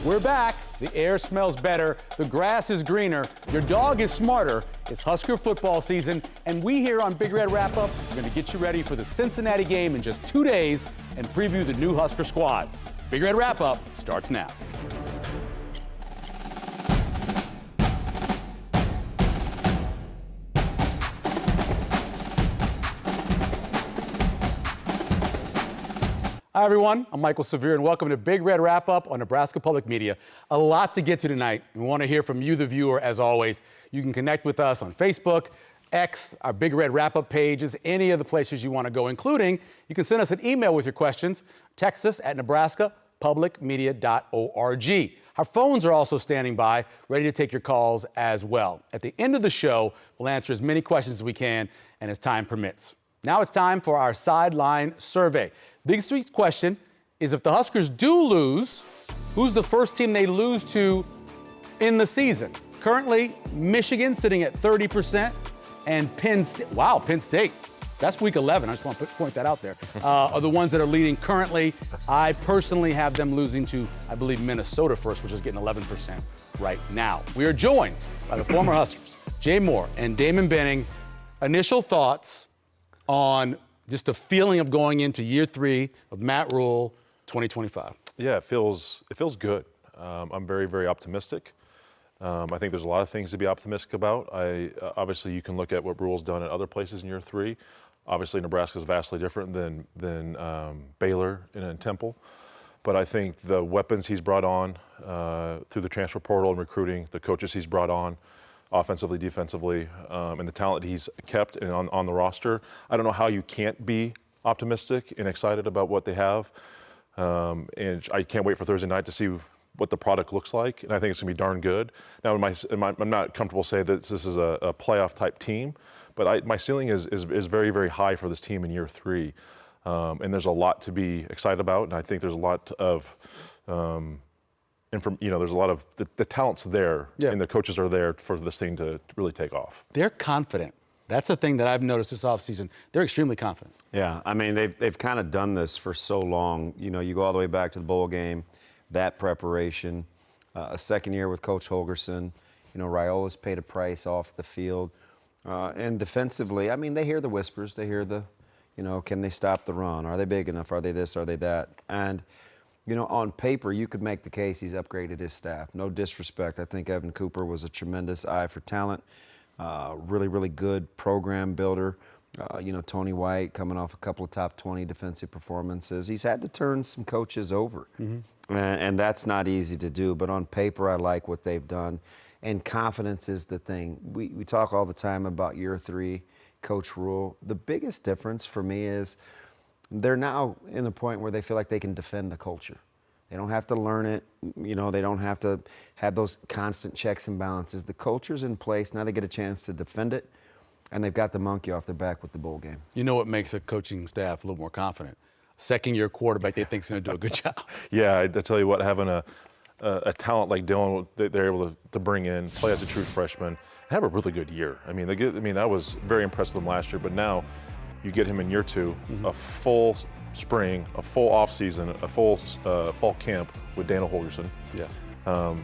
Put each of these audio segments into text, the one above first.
We're back. The air smells better. The grass is greener. Your dog is smarter. It's Husker football season, and we here on Big Red Wrap-Up are going to get you ready for the Cincinnati game in just 2 days and preview the new Husker squad. Big Red Wrap-Up starts now. Hi, everyone. I'm Michael Severe, and welcome to Big Red Wrap-Up on Nebraska Public Media. A lot to get to tonight. We want to hear from you, the viewer, as always. You can connect with us on Facebook, X, our Big Red Wrap-Up pages, any of the places you want to go, including you can send us an email with your questions. Text us at nebraskapublicmedia.org. Our phones are also standing by, ready to take your calls as well. At the end of the show, we'll answer as many questions as we can and as time permits. Now it's time for our sideline survey. This week's question is, if the Huskers do lose, who's the first team they lose to in the season? Currently, Michigan sitting at 30%, and Penn State. That's week 11. I just want to point that out there. Are the ones that are leading currently. I personally have them losing to, I believe, Minnesota first, which is getting 11% right now. We are joined by the former Huskers, Jay Moore and Damon Benning. Initial thoughts on just the feeling of going into year 3 of Matt Rhule 2025. Yeah, it feels good. I'm very, very optimistic. I think there's a lot of things to be optimistic about. Obviously, you can look at what Rhule's done at other places in year 3. Obviously, Nebraska is vastly different than Baylor and Temple. But I think the weapons he's brought on through the transfer portal and recruiting, the coaches he's brought on, offensively, defensively, and the talent he's kept and on the roster. I don't know how you can't be optimistic and excited about what they have. And I can't wait for Thursday night to see what the product looks like, and I think it's going to be darn good. Now, I'm not comfortable saying that this is a playoff-type team, but my ceiling is very, very high for this team in year 3. And there's a lot to be excited about, and I think there's a lot of there's a lot of the talent's there, and the coaches are there for this thing to really take off. They're confident. That's the thing that I've noticed this offseason. They're extremely confident. Yeah, I mean, they've kind of done this for so long. You know, you go all the way back to the bowl game, that preparation, a second year with Coach Holgorsen. You know, Raiola's paid a price off the field. And defensively, I mean, they hear the whispers. They hear can they stop the run? Are they big enough? Are they this? Are they that? And you know, on paper, you could make the case he's upgraded his staff. No disrespect. I think Evan Cooper was a tremendous eye for talent, really, really good program builder. Tony White coming off a couple of top 20 defensive performances. He's had to turn some coaches over, and that's not easy to do. But on paper, I like what they've done, and confidence is the thing. We talk all the time about year 3, Coach Rhule. The biggest difference for me is they're now in a point where they feel like they can defend the culture. They don't have to learn it. You know, they don't have to have those constant checks and balances. The culture's in place. Now they get a chance to defend it, and they've got the monkey off their back with the bowl game. You know what makes a coaching staff a little more confident? Second-year quarterback they think is going to do a good job. Yeah, I tell you what, having a talent like Dylan, they're able to bring in, play as a true freshman, and have a really good year. I mean, I was very impressed with them last year, but now you get him in year 2, a full spring, a full off season, a full fall camp with Dana Holgorsen. Yeah.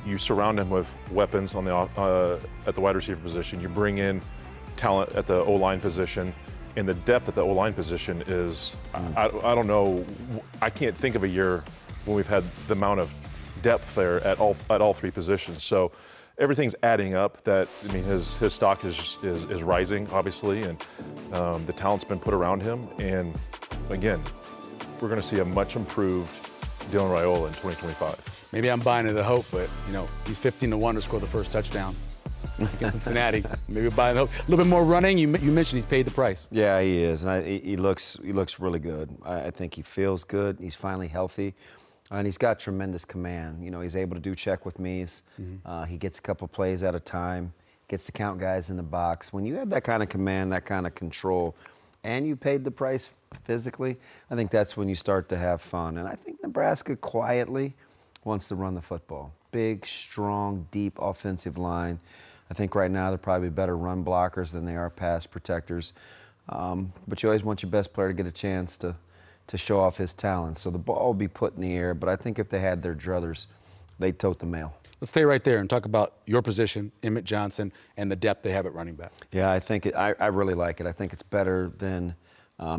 You surround him with weapons on at the wide receiver position. You bring in talent at the O-line position, and the depth at the O-line position is, I don't know, I can't think of a year when we've had the amount of depth there at all 3 positions. So everything's adding up. That, I mean, his stock is rising, obviously, and the talent's been put around him. And again, we're going to see a much improved Dylan Raiola in 2025. Maybe I'm buying into the hope, but he's 15-1 to score the first touchdown against Cincinnati. Maybe buying the hope. A little bit more running. You mentioned he's paid the price. Yeah, he is, and he looks really good. I think he feels good. He's finally healthy. And he's got tremendous command. You know, he's able to do check with me's. He gets a couple plays at a time, gets to count guys in the box. When you have that kind of command, that kind of control, and you paid the price physically, I think that's when you start to have fun. And I think Nebraska quietly wants to run the football. Big, strong, deep offensive line. I think right now they're probably better run blockers than they are pass protectors. But you always want your best player to get a chance to show off his talent. So the ball will be put in the air, but I think if they had their druthers, they tote the mail. Let's stay right there and talk about your position, Emmett Johnson, and the depth they have at running back. Yeah, I think I really like it. I think it's better than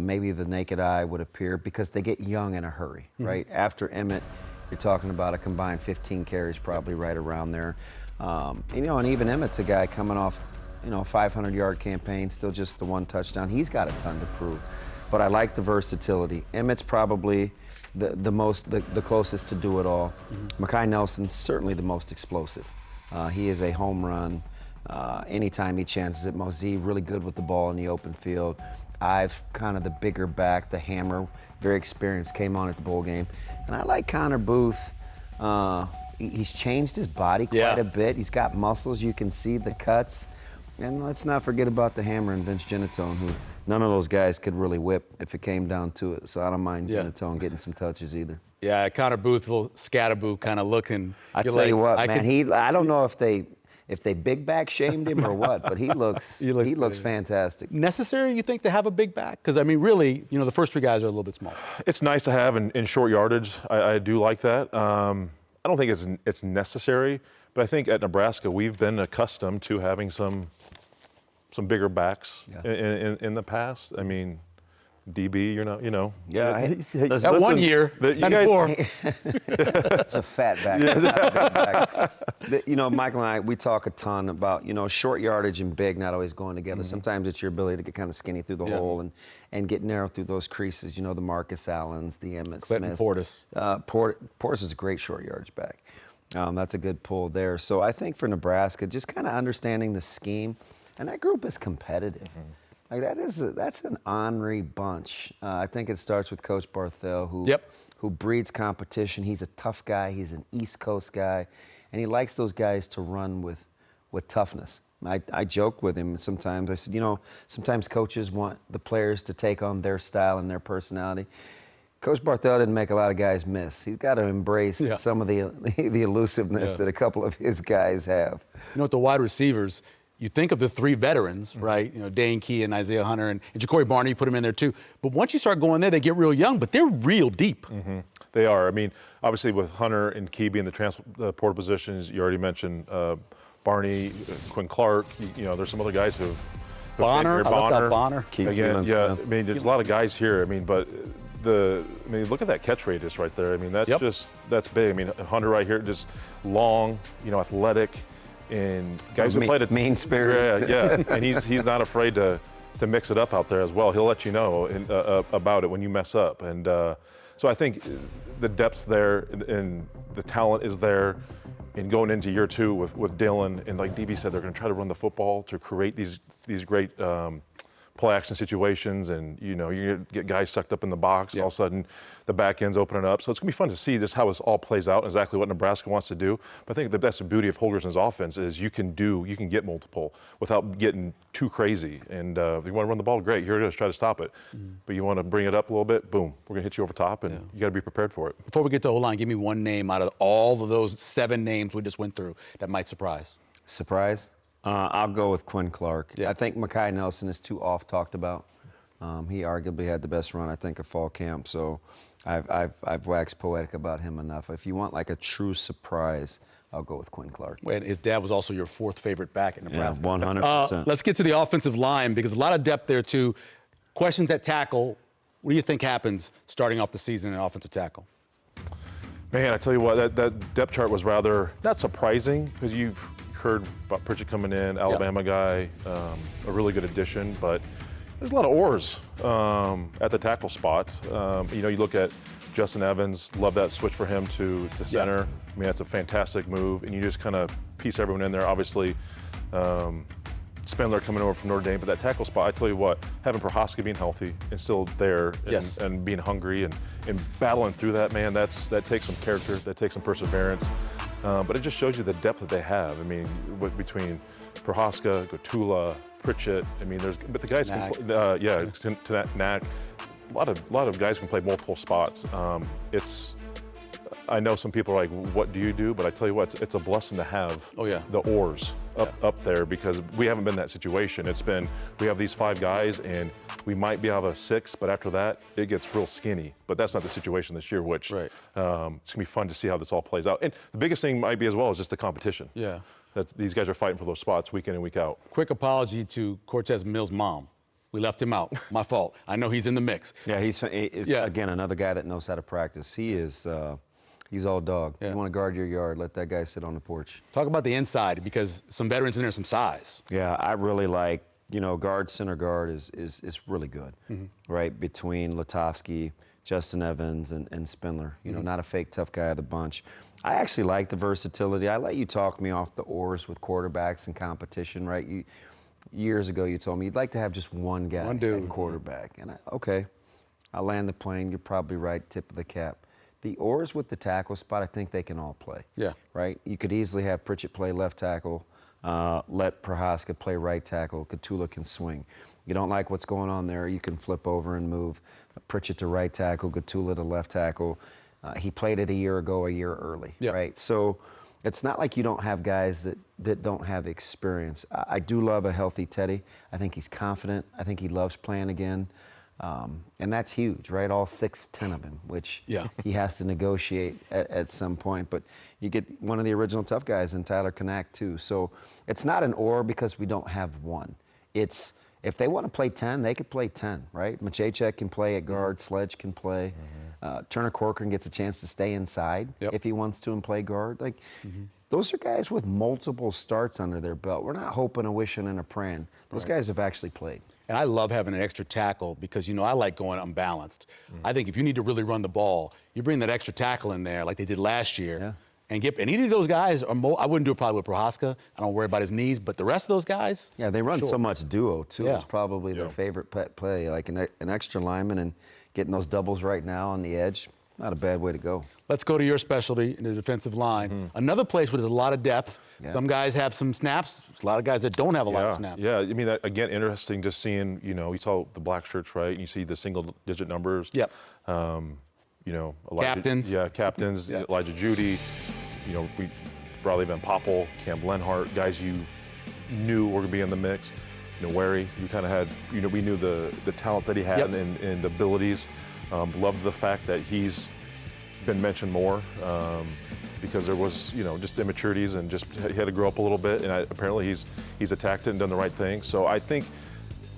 maybe the naked eye would appear because they get young in a hurry, right? After Emmett, you're talking about a combined 15 carries, probably right around there. And even Emmett's a guy coming off, a 500-yard campaign, still just the one touchdown. He's got a ton to prove. But I like the versatility. Emmett's probably the closest to do it all. Mekhi Nelson's certainly the most explosive. He is a home run anytime he chances it. Mosee really good with the ball in the open field. I've kind of the bigger back, the hammer, very experienced, came on at the bowl game. And I like Connor Booth. He's changed his body quite a bit. He's got muscles. You can see the cuts. And let's not forget about the hammer and Vince Genatone, who none of those guys could really whip if it came down to it. So I don't mind Genatone getting some touches either. Yeah, Connor Booth, little scatterboo kind of looking. I tell you what, man, I don't know if they big back shamed him or what, but he looks fantastic. Necessary, you think, to have a big back? Because, I mean, really, the first three guys are a little bit smaller. It's nice to have in short yardage. I do like that. I don't think it's necessary, but I think at Nebraska we've been accustomed to having some bigger backs in the past. I mean, DB, Yeah, that 1 year, you guys, it's a fat back. It's not a big back. Michael and I, we talk a ton about, short yardage and big not always going together. Sometimes it's your ability to get kind of skinny through the hole and get narrow through those creases. The Marcus Allens, the Emmett Smiths. Portis. Portis is a great short yardage back. That's a good pull there. So I think for Nebraska, just kind of understanding the scheme, and that group is competitive. Like that's an ornery bunch. I think it starts with Coach Barthel, who breeds competition. He's a tough guy. He's an East Coast guy, and he likes those guys to run with toughness. I joke with him sometimes. I said, sometimes coaches want the players to take on their style and their personality. Coach Barthel didn't make a lot of guys miss. He's got to embrace some of the elusiveness that a couple of his guys have. With the wide receivers, you think of the three veterans, right? Dane Key and Isaiah Hunter and Ja'Cory Barney, you put them in there too. But once you start going there, they get real young, but they're real deep. They are. I mean, obviously with Hunter and Key being the transport positions, you already mentioned Barney, Quinn Clark. There's some other guys who. Bonner. Bonner. Again, I mean, there's a lot of guys here. I mean, but look at that catch radius right there. I mean, that's big. I mean, Hunter right here, just long, athletic. And guys who played at mean spirit. Yeah. And he's not afraid to mix it up out there as well. He'll let you know about it when you mess up. And so I think the depth's there and the talent is there. And going into year two with Dylan, and like DB said, they're going to try to run the football to create these great play action situations, and you get guys sucked up in the box. All of a sudden, the back end's opening up. So it's gonna be fun to see just how this all plays out, and exactly what Nebraska wants to do. But I think that's the beauty of Holgorsen's offense is you can get multiple without getting too crazy. And if you want to run the ball, great. Here it is. Try to stop it. But you want to bring it up a little bit. Boom. We're gonna hit you over top, and you got to be prepared for it. Before we get to O-line, give me one name out of all of those 7 names we just went through that might surprise. Surprise? I'll go with Quinn Clark. I think Mekhi Nelson is too oft talked about. He arguably had the best run, I think, of fall camp. So I've waxed poetic about him enough. If you want like a true surprise, I'll go with Quinn Clark. Wait, his dad was also your 4th favorite back in Nebraska. Yeah, 100%. Let's get to the offensive line because a lot of depth there too. Questions at tackle. What do you think happens starting off the season in offensive tackle? Man, I tell you what, that depth chart was rather not surprising because you've heard about Pritchett coming in, Alabama guy, a really good addition, but there's a lot of oars at the tackle spot. You look at Justin Evans, love that switch for him to center. I mean, that's a fantastic move, and you just kind of piece everyone in there. Obviously, Spindler coming over from Notre Dame, but that tackle spot, I tell you what, having Prohaska being healthy and still there and being hungry and battling through that, man, that takes some character, that takes some perseverance. But it just shows you the depth that they have. I mean, between Prohaska, Gotula, Pritchett. I mean, but the guys can Knack. A lot of guys can play multiple spots. I know some people are like, what do you do? But I tell you what, it's a blessing to have the oars up there because we haven't been in that situation. It's been, we have these 5 guys and we might be able to have a 6, but after that, it gets real skinny. But that's not the situation this year, which Right. it's going to be fun to see how this all plays out. And the biggest thing might be as well is just the competition. Yeah. That these guys are fighting for those spots week in and week out. Quick apology to Cortez Mills' mom. We left him out. My fault. I know he's in the mix. Yeah, he's Yeah. again another guy that knows how to practice. He is. He's all dog. Yeah. You want to guard your yard, let that guy sit on the porch. Talk about the inside, because some veterans in there, some size. Yeah, I really like, guard, center guard is really good, Mm-hmm. right? Between Latovsky, Justin Evans, and Spindler. Mm-hmm. Not a fake tough guy of the bunch. I actually like the versatility. I let you talk me off the oars with quarterbacks and competition, right? Years ago, you told me you'd like to have just one guy One dude. at quarterback. And okay, I'll land the plane. You're probably right, tip of the cap. The oars with the tackle spot, I think they can all play. Yeah. Right? You could easily have Pritchett play left tackle, let Prohaska play right tackle. Katula can swing. You don't like what's going on there, you can flip over and move Pritchett to right tackle, Katula to left tackle. He played it a year ago, a year early, Yeah. right? So it's not like you don't have guys that don't have experience. I do love a healthy Teddy. I think he's confident. I think he loves playing again. And that's huge, right? All 6'10" of him, which Yeah. he has to negotiate at some point. But you get one of the original tough guys in Tyler Knack, too. So it's not an or because we don't have one. It's if they want to play 10, they could play 10, right? Maciejczak can play at guard, Sledge can play. Turner Corcoran gets a chance to stay inside Yep. if he wants to and play guard. Those are guys with multiple starts under their belt. We're not hoping and wishing and a praying. Those guys have actually played. And I love having an extra tackle because, I like going unbalanced. I think if you need to really run the ball, you bring that extra tackle in there like they did last year. Yeah. And any of those guys are I wouldn't do it probably with Prohaska. I don't worry about his knees, but the rest of those guys. Yeah, they run sure. so much duo, too. Yeah. It's probably their favorite play, like an extra lineman and getting those doubles right now on the edge. Not a bad way to go. Let's go to your specialty in the defensive line. Another place where there's a lot of depth. Yeah. Some guys have some snaps. There's a lot of guys that don't have a lot of snaps. Yeah, I mean, again, interesting just seeing, you saw the black shirts, right? You see the single-digit numbers. Yep. Elijah, Captains. Yeah, captains. Yeah. Elijah Judy. We Bradley Van Poppel, Cam Lenhart, guys you knew were going to be in the mix. Wary, you kind of had, we knew the talent that he had Yep. and the abilities. Loved the fact that he's been mentioned more because there was, just immaturities and just he had to grow up a little bit. And apparently he's attacked it and done the right thing. So I think,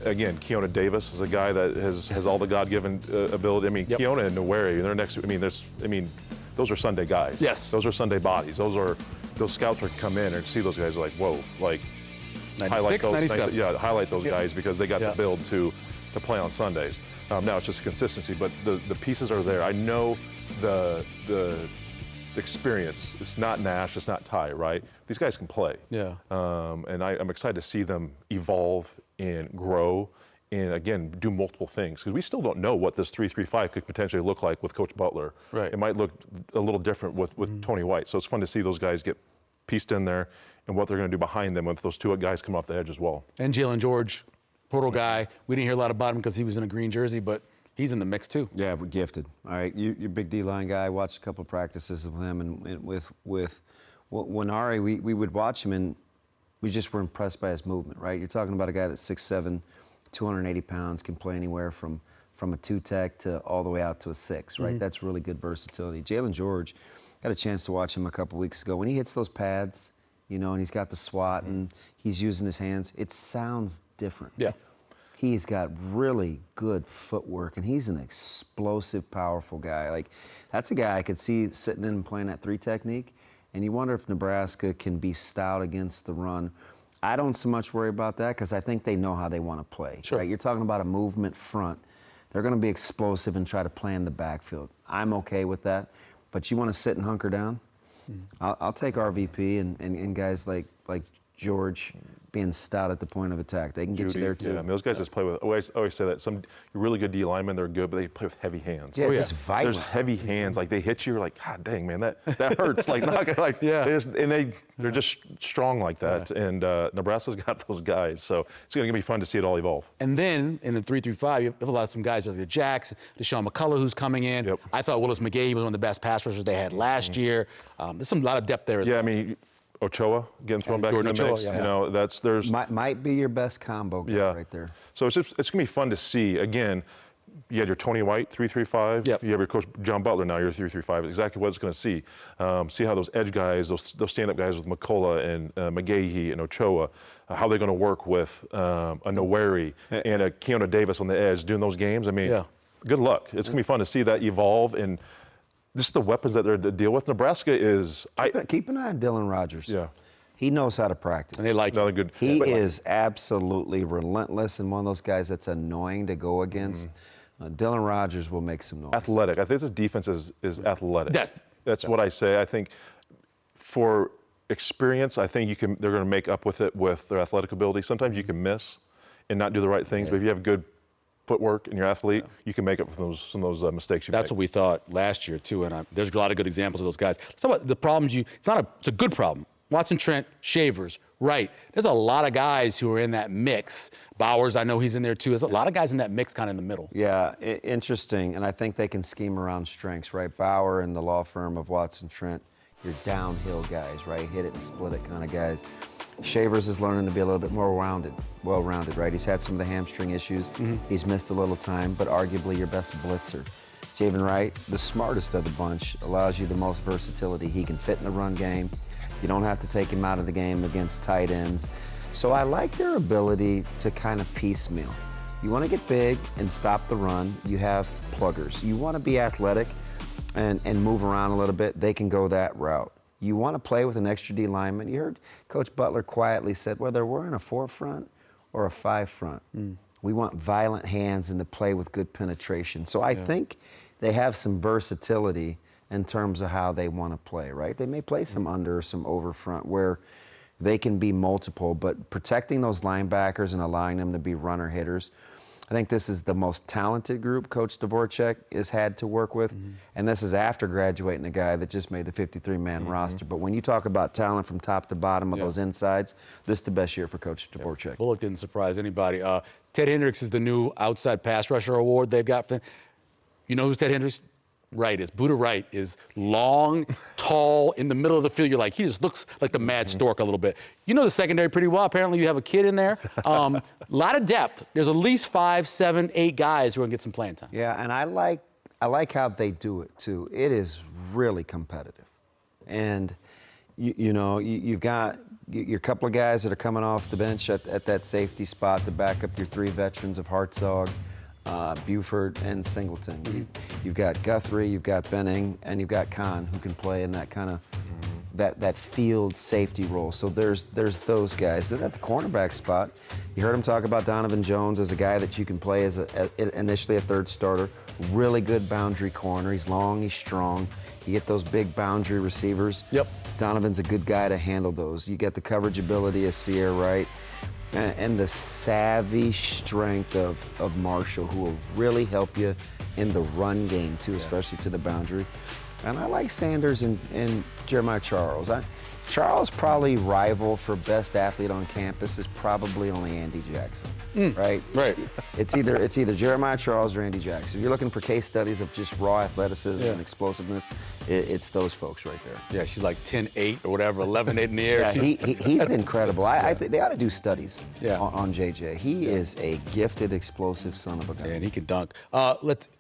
again, Keona Davis is a guy that has all the God-given ability. I mean, Yep. Keona and Nweri, they're next. Those are Sunday guys. Yes. Those are Sunday bodies. Those scouts are come in and see those guys are like, whoa, like 96, 97. highlight those Yeah. guys because they got Yeah. the build to play on Sundays. Now it's just consistency, but the pieces are there. I know the experience. It's not Nash, it's not Ty, right? These guys can play. Yeah. And I'm excited to see them evolve and grow and, again, do multiple things. Because we still don't know what this 3-3-5 could potentially look like with Coach Butler. Right. It might look a little different with Tony White. So it's fun to see those guys get pieced in there and what they're going to do behind them with those two guys come off the edge as well. And Jalen George, portal guy. We didn't hear a lot about him because he was in a green jersey, but he's in the mix too. Yeah, we're gifted. All right, you're a big D-line guy. I watched a couple of practices of him, and with Winari, we would watch him, and we just were impressed by his movement, right? You're talking about a guy that's 6'7", 280 pounds, can play anywhere from a 2-tech to all the way out to a 6, right? That's really good versatility. Jalen George, got a chance to watch him a couple weeks ago. When he hits those pads, and he's got the swat and he's using his hands, it sounds different. Yeah. He's got really good footwork, and he's an explosive, powerful guy. Like, that's a guy I could see sitting in and playing that 3 technique, and you wonder if Nebraska can be stout against the run. I don't so much worry about that because I think they know how they want to play. Sure. Right? You're talking about a movement front. They're going to be explosive and try to play in the backfield. I'm okay with that, but you want to sit and hunker down? I'll take RVP and guys like George being stout at the point of attack. They can get you there too. Yeah, I mean, those guys just play with. I always say that some really good D linemen, they're good, but they play with heavy hands. Yeah, Oh, yeah. just violent. There's heavy hands, like they hit you, you're like, God dang, man, that hurts. Like, not like, Yeah. they're just strong like that. And Nebraska's got those guys, so it's going to be fun to see it all evolve. And then in the 3-3-5, you have a lot of some guys like Jax, Deshaun McCullough, who's coming in. Yep. I thought Willis McGahee was one of the best pass rushers they had last year. There's a lot of depth there. Yeah, I mean, Ochoa getting thrown back in Jordan the mix. Ochoa, yeah. You know, there's Might be your best combo guy right there. So it's going to be fun to see. Again, you had your Tony White 3-3-5. Yep. You have your coach John Butler now. Your 3-3-5. Exactly what it's going to see. See how those edge guys, those stand-up guys with McCullough and McGahee and Ochoa, how they're going to work with a Noweri and a Keona Davis on the edge doing those games. I mean, good luck. It's going to be fun to see that evolve and just the weapons that they're to deal with. Nebraska is. Keep an eye on Dylan Rogers. Yeah. He knows how to practice. And they like Another him. good. He is absolutely relentless and one of those guys that's annoying to go against. Dylan Rogers will make some noise. Athletic. I think this defense is athletic. That's what I say. I think for experience, I think they're going to make up with it with their athletic ability. Sometimes you can miss and not do the right things, but if you have good footwork and you're an athlete, you can make up for some of those mistakes you make. That's what we thought last year too, and there's a lot of good examples of those guys. Let's talk about the problems. It's a good problem. Watson Trent, Shavers, Wright. There's a lot of guys who are in that mix. Bowers, I know he's in there too. There's a lot of guys in that mix kind of in the middle. Yeah, interesting, and I think they can scheme around strengths, right? Bauer and the law firm of Watson Trent, your downhill guys, right? Hit it and split it kind of guys. Shavers is learning to be a little bit more well-rounded, right? He's had some of the hamstring issues. He's missed a little time, but arguably your best blitzer. Javen Wright, the smartest of the bunch, allows you the most versatility. He can fit in the run game. You don't have to take him out of the game against tight ends. So I like their ability to kind of piecemeal. You want to get big and stop the run, you have pluggers. You want to be athletic and move around a little bit, they can go that route. You want to play with an extra D lineman. You heard Coach Butler quietly said, whether we're in a 4 front or a 5 front, we want violent hands and to play with good penetration. So I think they have some versatility in terms of how they want to play, right? They may play some under or some over front where they can be multiple, but protecting those linebackers and allowing them to be runner hitters. I think this is the most talented group Coach Dvorak has had to work with, and this is after graduating a guy that just made the 53-man roster. But when you talk about talent from top to bottom of those insides, this is the best year for Coach Dvorak. Bullock didn't surprise anybody. Ted Hendricks is the new outside pass rusher award they've got. You know who's Ted Hendricks? Wright is. Buda Wright is long, tall, in the middle of the field. You're like, he just looks like the mad stork a little bit. You know the secondary pretty well. Apparently you have a kid in there. A lot of depth. There's at least 5, 7, 8 guys who are going to get some playing time. Yeah, and I like how they do it, too. It is really competitive. And, you've got your couple of guys that are coming off the bench at that safety spot to back up your 3 veterans of Hartzog, Buford, and Singleton. You've got Guthrie, you've got Benning, and you've got Kahn, who can play in that kind of that field safety role. So there's those guys. Then at the cornerback spot, you heard him talk about Donovan Jones as a guy that you can play as initially a 3rd starter. Really good boundary corner. He's long, he's strong. You get those big boundary receivers. Yep. Donovan's a good guy to handle those. You get the coverage ability of Sierra Wright. And the savvy strength of Marshall, who will really help you in the run game, too, especially to the boundary. And I like Sanders and Jeremiah Charles. Charles probably rival for best athlete on campus is probably only Andy Jackson, right? Right. It's either Jeremiah Charles or Andy Jackson. If you're looking for case studies of just raw athleticism and explosiveness, it's those folks right there. Yeah, she's like 10-8 or whatever, 11-8 in the air. Yeah, he's incredible. I think they ought to do studies on JJ. He is a gifted, explosive son of a gun. And he can dunk.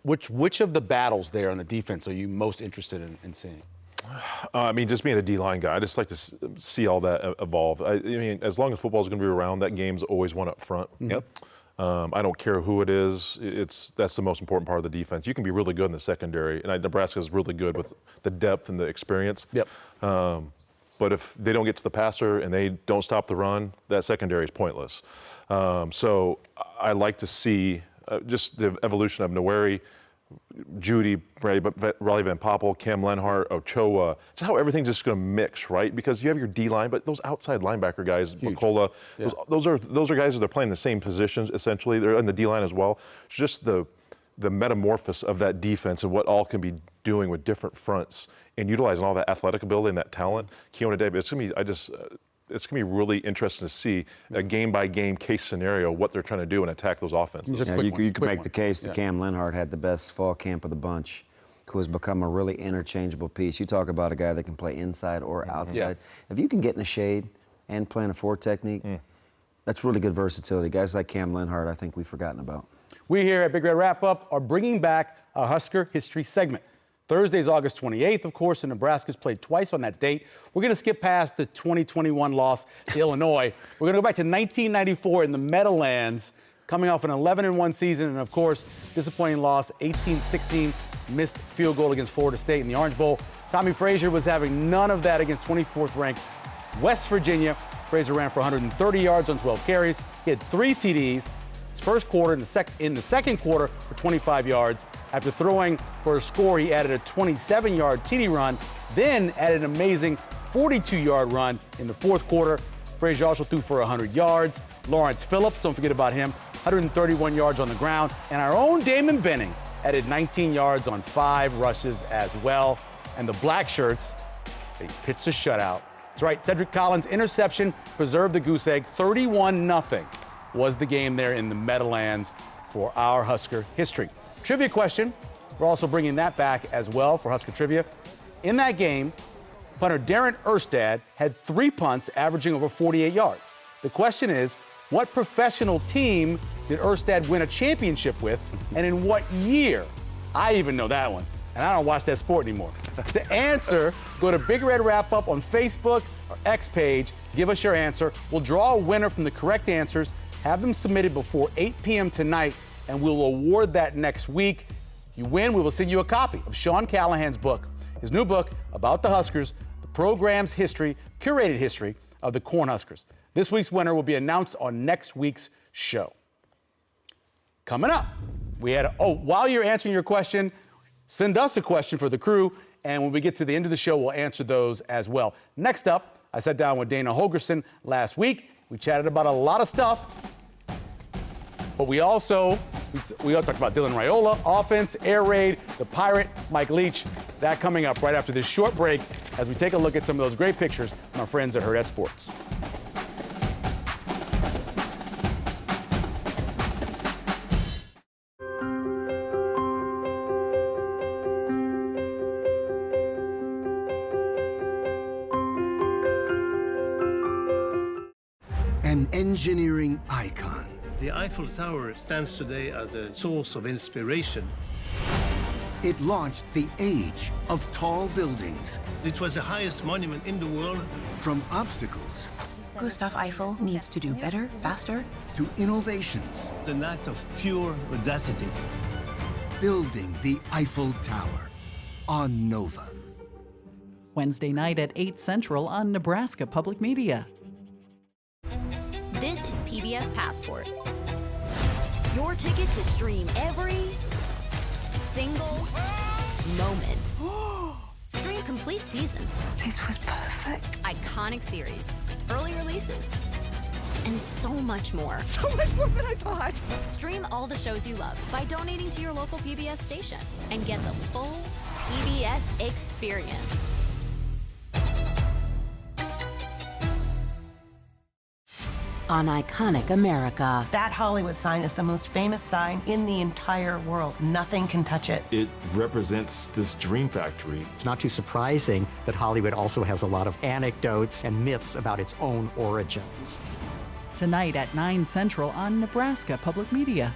Which of the battles there on the defense are you most interested in seeing? Just being a D-line guy, I just like to see all that evolve. I mean, as long as football is going to be around, that game's always one up front. Yep. I don't care who it is. That's the most important part of the defense. You can be really good in the secondary, and Nebraska is really good with the depth and the experience. Yep. But if they don't get to the passer and they don't stop the run, that secondary is pointless. So I like to see just the evolution of Noweri, Judy, Raleigh Van Poppel, Cam Lenhart, Ochoa, just how everything's just going to mix, right? Because you have your D-line, but those outside linebacker guys, McCullough, those are guys that are playing the same positions, essentially. They're in the D-line as well. It's just the metamorphosis of that defense and what all can be doing with different fronts and utilizing all that athletic ability and that talent. Keona Davis, it's going to be really interesting to see a game-by-game case scenario, what they're trying to do and attack those offenses. Yeah, you can make the case that Cam Lenhart had the best fall camp of the bunch. who has become a really interchangeable piece. You talk about a guy that can play inside or outside. Yeah. If you can get in the shade and play in a forward technique, that's really good versatility. Guys like Cam Linhart, I think we've forgotten about. We here at Big Red Wrap-Up are bringing back a Husker history segment. Thursday's August 28th, of course, and Nebraska's played twice on that date. We're going to skip past the 2021 loss to Illinois. We're going to go back to 1994 in the Meadowlands, coming off an 11-1 season, and of course, disappointing loss, 18-16, missed field goal against Florida State in the Orange Bowl. Tommy Frazier was having none of that against 24th-ranked West Virginia. Frazier ran for 130 yards on 12 carries. He had 3 TDs. His first quarter, in the second quarter, for 25 yards. After throwing for a score, he added a 27-yard TD run, then added an amazing 42-yard run in the fourth quarter. Frazier also threw for 100 yards. Lawrence Phillips, don't forget about him, 131 yards on the ground. And our own Damon Benning added 19 yards on 5 rushes as well. And the Black Shirts, they pitched a shutout. That's right, Cedric Collins' interception preserved the goose egg. 31-0 was the game there in the Meadowlands for our Husker history. Trivia question, we're also bringing that back as well for Husker Trivia. In that game, punter Darren Erstad had 3 punts averaging over 48 yards. The question is, what professional team did Erstad win a championship with, and in what year? I even know that one, and I don't watch that sport anymore. To answer, go to Big Red Wrap Up on Facebook or X page, give us your answer. We'll draw a winner from the correct answers, have them submitted before 8 p.m. tonight, and we'll award that next week. You win, we will send you a copy of Sean Callahan's book, his new book about the Huskers, the program's history, curated history of the Cornhuskers. This week's winner will be announced on next week's show. Coming up, while you're answering your question, send us a question for the crew, and when we get to the end of the show, we'll answer those as well. Next up, I sat down with Dana Holgorsen last week. We chatted about a lot of stuff, but we also talked about Dylan Raiola, offense, air raid, the Pirate, Mike Leach. That coming up right after this short break as we take a look at some of those great pictures from our friends at Hurrdat Sports. An engineering icon. The Eiffel Tower stands today as a source of inspiration. It launched the age of tall buildings. It was the highest monument in the world. From obstacles Gustav Eiffel needs to do better, faster. to innovations. It's an act of pure audacity. Building the Eiffel Tower on Nova. Wednesday night at 8 Central on Nebraska Public Media. This is PBS Passport. Your ticket to stream every single moment. Stream complete seasons. This was perfect. Iconic series, early releases, and so much more. So much more than I thought. Stream all the shows you love by donating to your local PBS station and get the full PBS experience. On Iconic America. That Hollywood sign is the most famous sign in the entire world. Nothing can touch it. It represents this dream factory. It's not too surprising that Hollywood also has a lot of anecdotes and myths about its own origins. Tonight at 9 Central on Nebraska Public Media.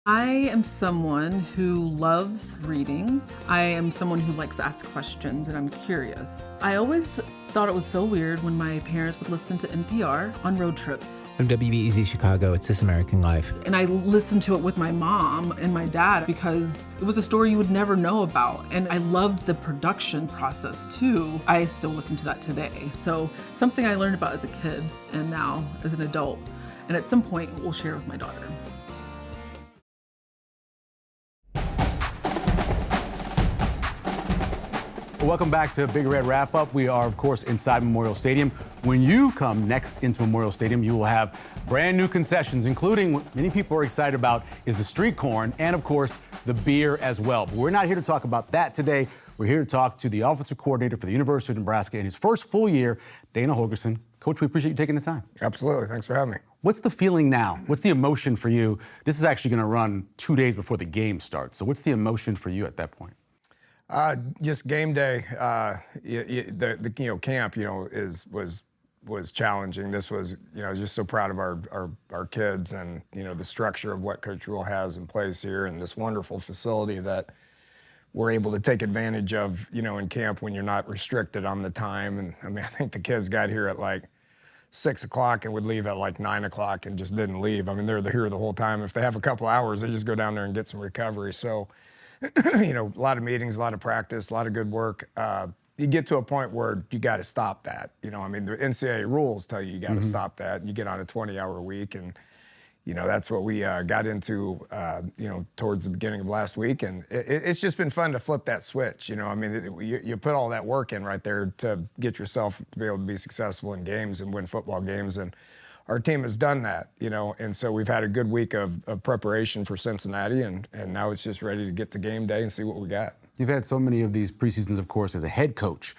I am someone who loves reading. I am someone who likes to ask questions and I'm curious. I always thought it was so weird when my parents would listen to NPR on road trips. From WBEZ Chicago, it's This American Life. And I listened to it with my mom and my dad because it was a story you would never know about. And I loved the production process too. I still listen to that today. So something I learned about as a kid and now as an adult. And at some point, we'll share with my daughter. Welcome back to Big Red Wrap Up. We are, of course, inside Memorial Stadium. When you come next into Memorial Stadium, you will have brand new concessions, including what many people are excited about is the street corn and, of course, the beer as well. But we're not here to talk about that today. We're here to talk to the offensive coordinator for the University of Nebraska in his first full year, Dana Holgorsen. Coach, we appreciate you taking the time. Absolutely. Thanks for having me. What's the feeling now? What's the emotion for you? This is actually going to run 2 days before the game starts. So what's the emotion for you at that point? Just game day. The camp was challenging. This was just so proud of our kids and the structure of what Coach Rule has in place here and this wonderful facility that we're able to take advantage of in camp when you're not restricted on the time. And I mean, I think the kids got here at like 6 o'clock and would leave at like 9 o'clock and just didn't leave. I mean, they're here the whole time. If they have a couple hours, they just go down there and get some recovery. So, a lot of meetings, a lot of practice, a lot of good work. You get to a point where you got to stop that. I mean, the NCAA rules tell you got to stop that. You get on a 20-hour week, and that's what we got into. Towards the beginning of last week, and it's just been fun to flip that switch. I mean, you put all that work in right there to get yourself to be able to be successful in games and win football games, and our team has done that. And so we've had a good week of preparation for Cincinnati, and now it's just ready to get to game day and see what we got. You've had so many of these preseasons, of course, as a head coach.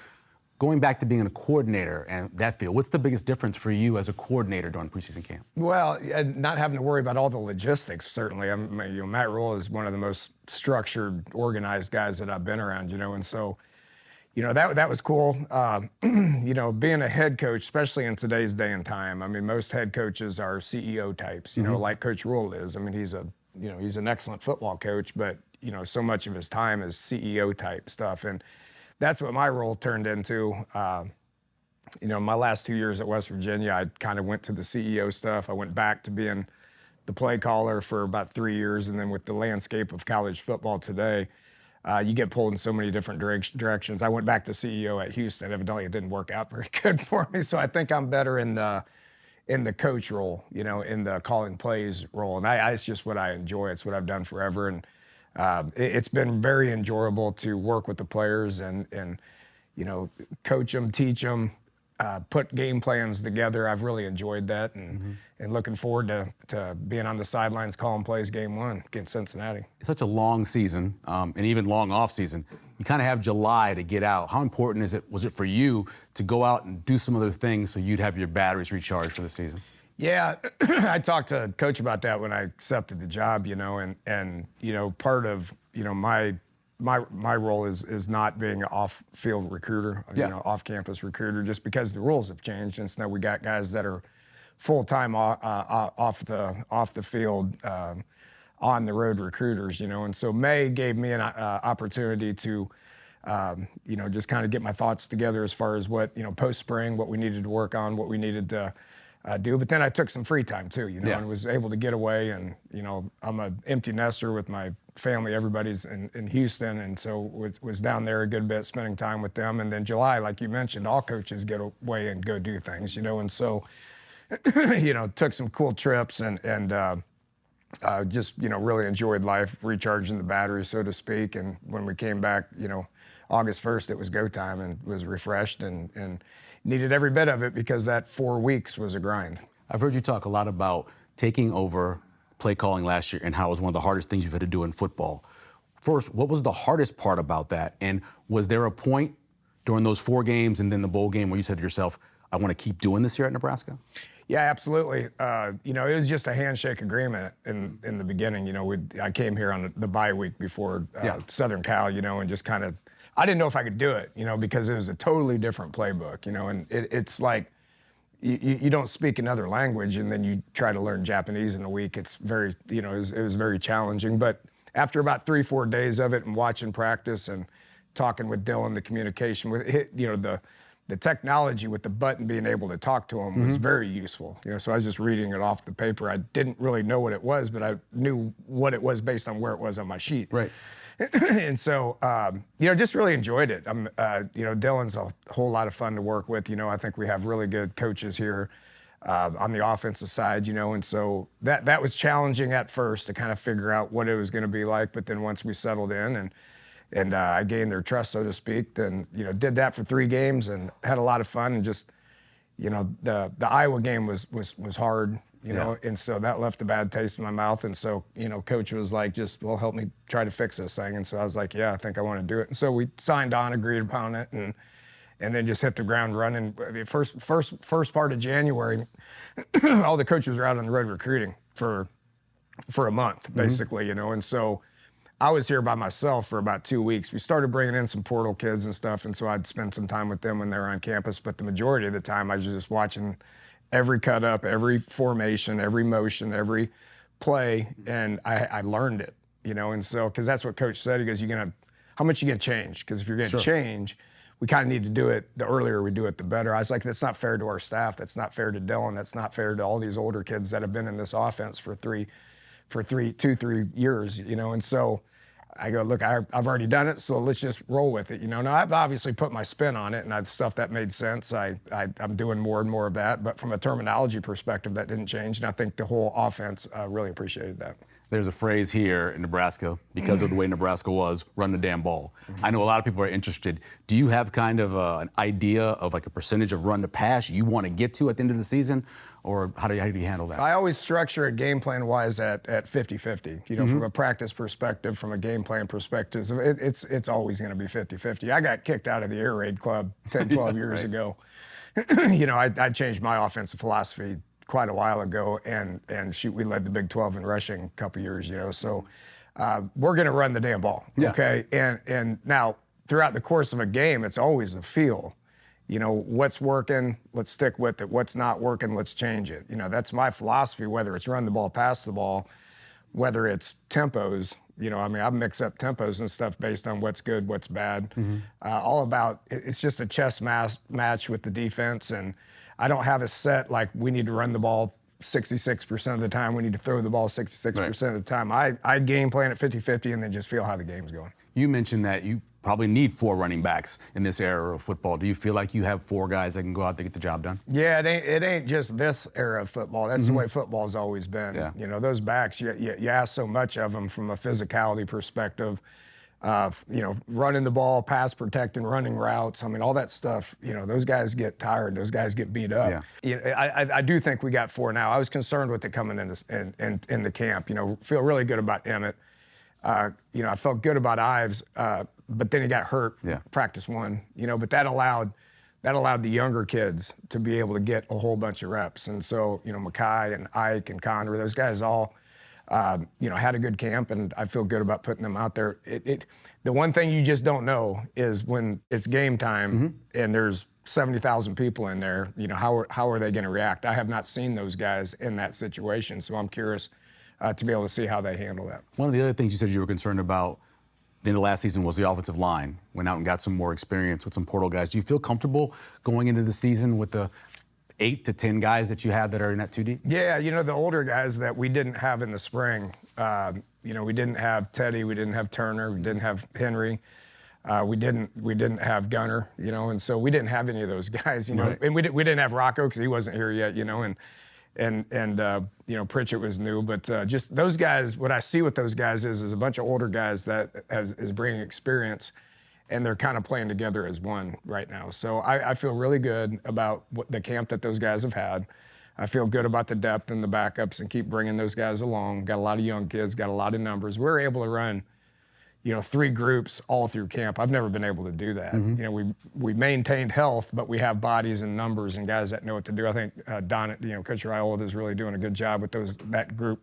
Going back to being a coordinator and that field, what's the biggest difference for you as a coordinator during preseason camp? Well, not having to worry about all the logistics, certainly. Matt Rule is one of the most structured, organized guys that I've been around, and so, that was cool. Being a head coach, especially in today's day and time, I mean, most head coaches are CEO types, like Coach Rule is. I mean, he's an excellent football coach, but, so much of his time is CEO type stuff. And that's what my role turned into. My last 2 years at West Virginia, I kind of went to the CEO stuff. I went back to being the play caller for about 3 years. And then with the landscape of college football today, you get pulled in so many different directions. I went back to CEO at Houston. Evidently, it didn't work out very good for me. So I think I'm better in the coach role, in the calling plays role. And it's just what I enjoy. It's what I've done forever. And it's been very enjoyable to work with the players and coach them, teach them, put game plans together. I've really enjoyed that and looking forward to being on the sidelines calling plays game one against Cincinnati. It's such a long season and even long off season. You kind of have July to get out. How important was it for you to go out and do some other things so you'd have your batteries recharged for the season? Yeah, I talked to Coach about that when I accepted the job, and part of, my role is not being an off-field recruiter, off-campus recruiter, just because the rules have changed. And so now we got guys that are full-time off the field, on the road recruiters, And so May gave me an opportunity to, just kind of get my thoughts together as far as what, post-spring, what we needed to work on, what we needed to do. But then I took some free time too, and was able to get away. And, I'm an empty nester with my family. Everybody's in Houston. And so was down there a good bit, spending time with them. And then July, like you mentioned, all coaches get away and go do things, And so, took some cool trips and just, really enjoyed life, recharging the battery, so to speak. And when we came back, August 1st, it was go time and was refreshed and needed every bit of it because that 4 weeks was a grind. I've heard you talk a lot about taking over play calling last year and how it was one of the hardest things you've had to do in football. First, what was the hardest part about that? And was there a point during those 4 games and then the bowl game where you said to yourself, I want to keep doing this here at Nebraska? Yeah, absolutely. It was just a handshake agreement in the beginning. I came here on the bye week before Southern Cal, and just kind of, I didn't know if I could do it, because it was a totally different playbook, and it's like you don't speak another language and then you try to learn Japanese in a week. It's very, it was very challenging. But after about 3-4 days of it and watching practice and talking with Dylan, the communication with it, the technology with the button being able to talk to him was very useful. So I was just reading it off the paper. I didn't really know what it was, but I knew what it was based on where it was on my sheet. Right. And so, just really enjoyed it. Dylan's a whole lot of fun to work with. I think we have really good coaches here on the offensive side, and so that was challenging at first to kind of figure out what it was going to be like. But then once we settled in and I gained their trust, so to speak, then, did that for 3 games and had a lot of fun. And just, the Iowa game was hard. And so that left a bad taste in my mouth. And so, Coach was like, help me try to fix this thing. And so I was like, yeah, I think I want to do it. And so we signed on, agreed upon it, and then just hit the ground running. I mean, first part of January, all the coaches were out on the road recruiting for a month, basically, you know, and so I was here by myself for about 2 weeks. We started bringing in some portal kids and stuff, and so I'd spend some time with them when they were on campus, but the majority of the time I was just watching every cut up, every formation, every motion, every play, and I learned it, you know, and so, because that's what Coach said. He goes, how much you gonna change? Because if you're gonna change, we kind of need to do it, the earlier we do it, the better. I was like, that's not fair to our staff. That's not fair to Dylan. That's not fair to all these older kids that have been in this offense for 3 years, you know, and so I go, look, I've already done it, so let's just roll with it, you know. Now, I've obviously put my spin on it, and stuff that made sense. I'm doing more and more of that, but from a terminology perspective, that didn't change, and I think the whole offense really appreciated that. There's a phrase here in Nebraska, because of the way Nebraska was, run the damn ball. I know a lot of people are interested. Do you have kind of an idea of like a percentage of run to pass you want to get to at the end of the season? Or how do you handle that? I always structure it game plan wise at 50-50. You know, from a practice perspective, from a game plan perspective, it's always going to be 50-50. I got kicked out of the air raid club 10, 12 years ago. You know, I changed my offensive philosophy quite a while ago, and we led the Big 12 in rushing a couple years. You know, so we're going to run the damn ball. Okay, and now throughout the course of a game, it's always a feel. You know, what's working, let's stick with it. What's not working, let's change it. You know, that's my philosophy, whether it's run the ball, pass the ball, whether it's tempos. You know, I mean, I mix up tempos and stuff based on what's good, what's bad. All about, it's just a chess match with the defense. And I don't have a set like we need to run the ball 66% of the time. We need to throw the ball 66% of the time. I game plan at 50-50 and then just feel how the game's going. You mentioned that you probably need 4 running backs in this era of football. Do you feel like you have 4 guys that can go out to get the job done? Yeah, it ain't just this era of football. That's the way football's always been. Yeah. You know, those backs, you ask so much of them from a physicality perspective. You know, running the ball, pass protecting, running routes. I mean, all that stuff, you know, those guys get tired. Those guys get beat up. Yeah. You know, I do think we got 4 now. I was concerned with it coming into camp. You know, feel really good about Emmett. You know, I felt good about Ives, but then he got hurt practice 1, you know, but that allowed the younger kids to be able to get a whole bunch of reps. And so, you know, Mackay and Ike and Condor, those guys all, you know, had a good camp, and I feel good about putting them out there. The one thing you just don't know is when it's game time and there's 70,000 people in there, you know, how are they going to react? I have not seen those guys in that situation, so I'm curious to be able to see how they handle that. One of the other things you said you were concerned about in the last season was the offensive line. Went out and got some more experience with some portal guys. Do you feel comfortable going into the season with the 8 to 10 guys that you have that are in that 2 deep? Yeah, you know, the older guys that we didn't have in the spring, you know, we didn't have Teddy, we didn't have Turner, we didn't have Henry, we didn't have Gunner, you know, and so we didn't have any of those guys, you know, and we didn't have Rocco because he wasn't here yet, you know, and you know, Pritchett was new, but just those guys, what I see with those guys is a bunch of older guys that is bringing experience, and they're kind of playing together as one right now. So I feel really good about the camp that those guys have had. I feel good about the depth and the backups and keep bringing those guys along. Got a lot of young kids, got a lot of numbers. We're able to run, you know, 3 groups all through camp. I've never been able to do that. You know, we maintained health, but we have bodies and numbers and guys that know what to do. I think you know, Coach Raiola is really doing a good job with that group.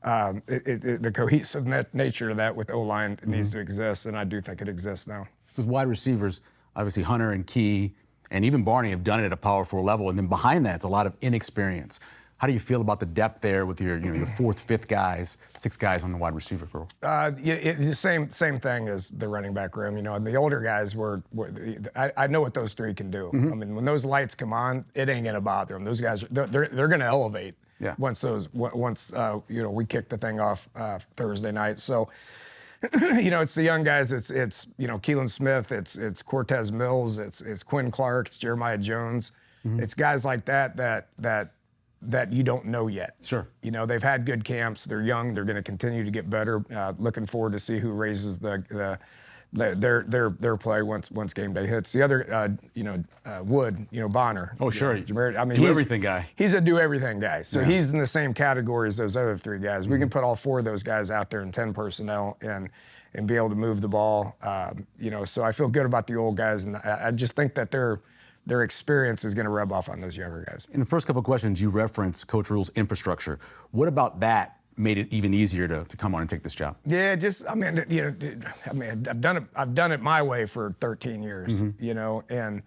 The cohesive nature of that with O-line needs to exist, and I do think it exists now. With wide receivers, obviously Hunter and Key and even Barney have done it at a powerful level, and then behind that, it's a lot of inexperience. How do you feel about the depth there with your 4th, 5th guys, 6 guys on the wide receiver crew? It's the same thing as the running back room. You know, and the older guys I know what those 3 can do. I mean, when those lights come on, it ain't gonna bother them. Those guys, they're gonna elevate once you know, we kick the thing off Thursday night. So. You know, it's the young guys. It's you know, Keelan Smith. It's Cortez Mills. It's Quinn Clark. It's Jeremiah Jones. It's guys like that you don't know yet. Sure. You know, they've had good camps. They're young. They're going to continue to get better. Looking forward to see who raises their play once game day hits. The other, you know, Wood, you know, Bonner. Oh, sure. I mean, do everything guy. He's a do everything guy. So he's in the same category as those other 3 guys. We can put all 4 of those guys out there in 10 personnel and be able to move the ball. So I feel good about the old guys, and I just think that their experience is going to rub off on those younger guys. In the first couple of questions, you referenced Coach Rhule's infrastructure. What about that made it even easier to come on and take this job? Yeah, I've done it my way for 13 years, and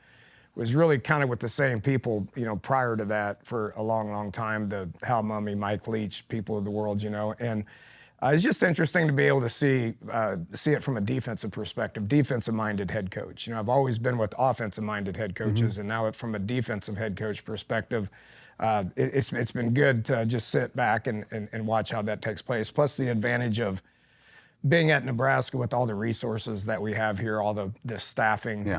was really kind of with the same people, prior to that for a long, long time, the Hal Mumme, Mike Leach, people of the world, and it's just interesting to be able to see it from a defensive perspective, defensive-minded head coach. I've always been with offensive-minded head coaches, and now from a defensive head coach perspective, it's been good to just sit back and watch how that takes place. Plus the advantage of being at Nebraska with all the resources that we have here, all the staffing,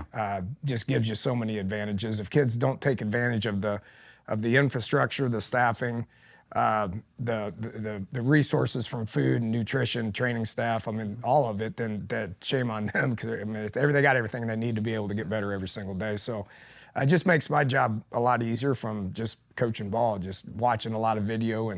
just gives you so many advantages. If kids don't take advantage of the infrastructure, the staffing, the resources from food and nutrition, training staff, all of it, then shame on them, because they got everything they need to be able to get better every single day. So it just makes my job a lot easier from just coaching ball, just watching a lot of video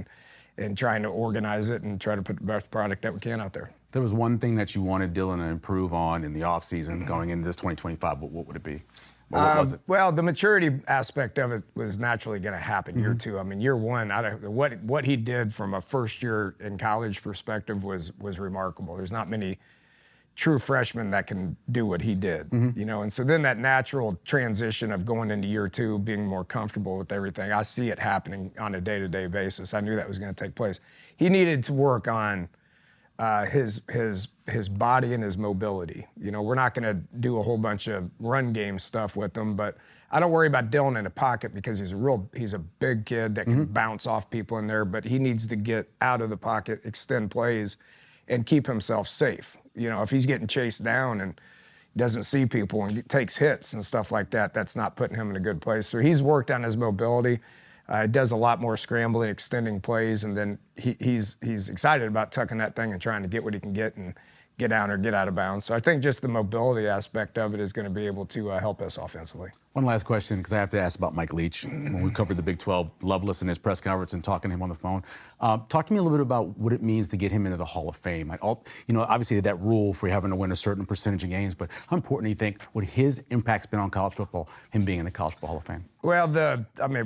and trying to organize it and try to put the best product that we can out there. There was one thing that you wanted Dylan to improve on in the offseason going into this 2025, but what would it be? What was it? Well, the maturity aspect of it was naturally going to happen year two. Year one, what he did from a first year in college perspective was remarkable. There's not many true freshmen that can do what he did, and so then that natural transition of going into year two, being more comfortable with everything, I see it happening on a day-to-day basis. I knew that was going to take place. He needed to work on his body and his mobility. We're not going to do a whole bunch of run game stuff with him, but I don't worry about Dylan in the pocket because he's a big kid that can bounce off people in there, but he needs to get out of the pocket, extend plays, and keep himself safe. If he's getting chased down and doesn't see people and takes hits and stuff like that, that's not putting him in a good place. So he's worked on his mobility. Does a lot more scrambling, extending plays, and then he's excited about tucking that thing and trying to get what he can get and get down or get out of bounds. So I think just the mobility aspect of it is going to be able to help us offensively. One last question, because I have to ask about Mike Leach. When we covered the Big 12, loved listening to his press conference and talking to him on the phone. Talk to me a little bit about what it means to get him into the Hall of Fame. Obviously that rule for having to win a certain percentage of games, but how important do you think what his impact's been on college football, him being in the College Football Hall of Fame? Well,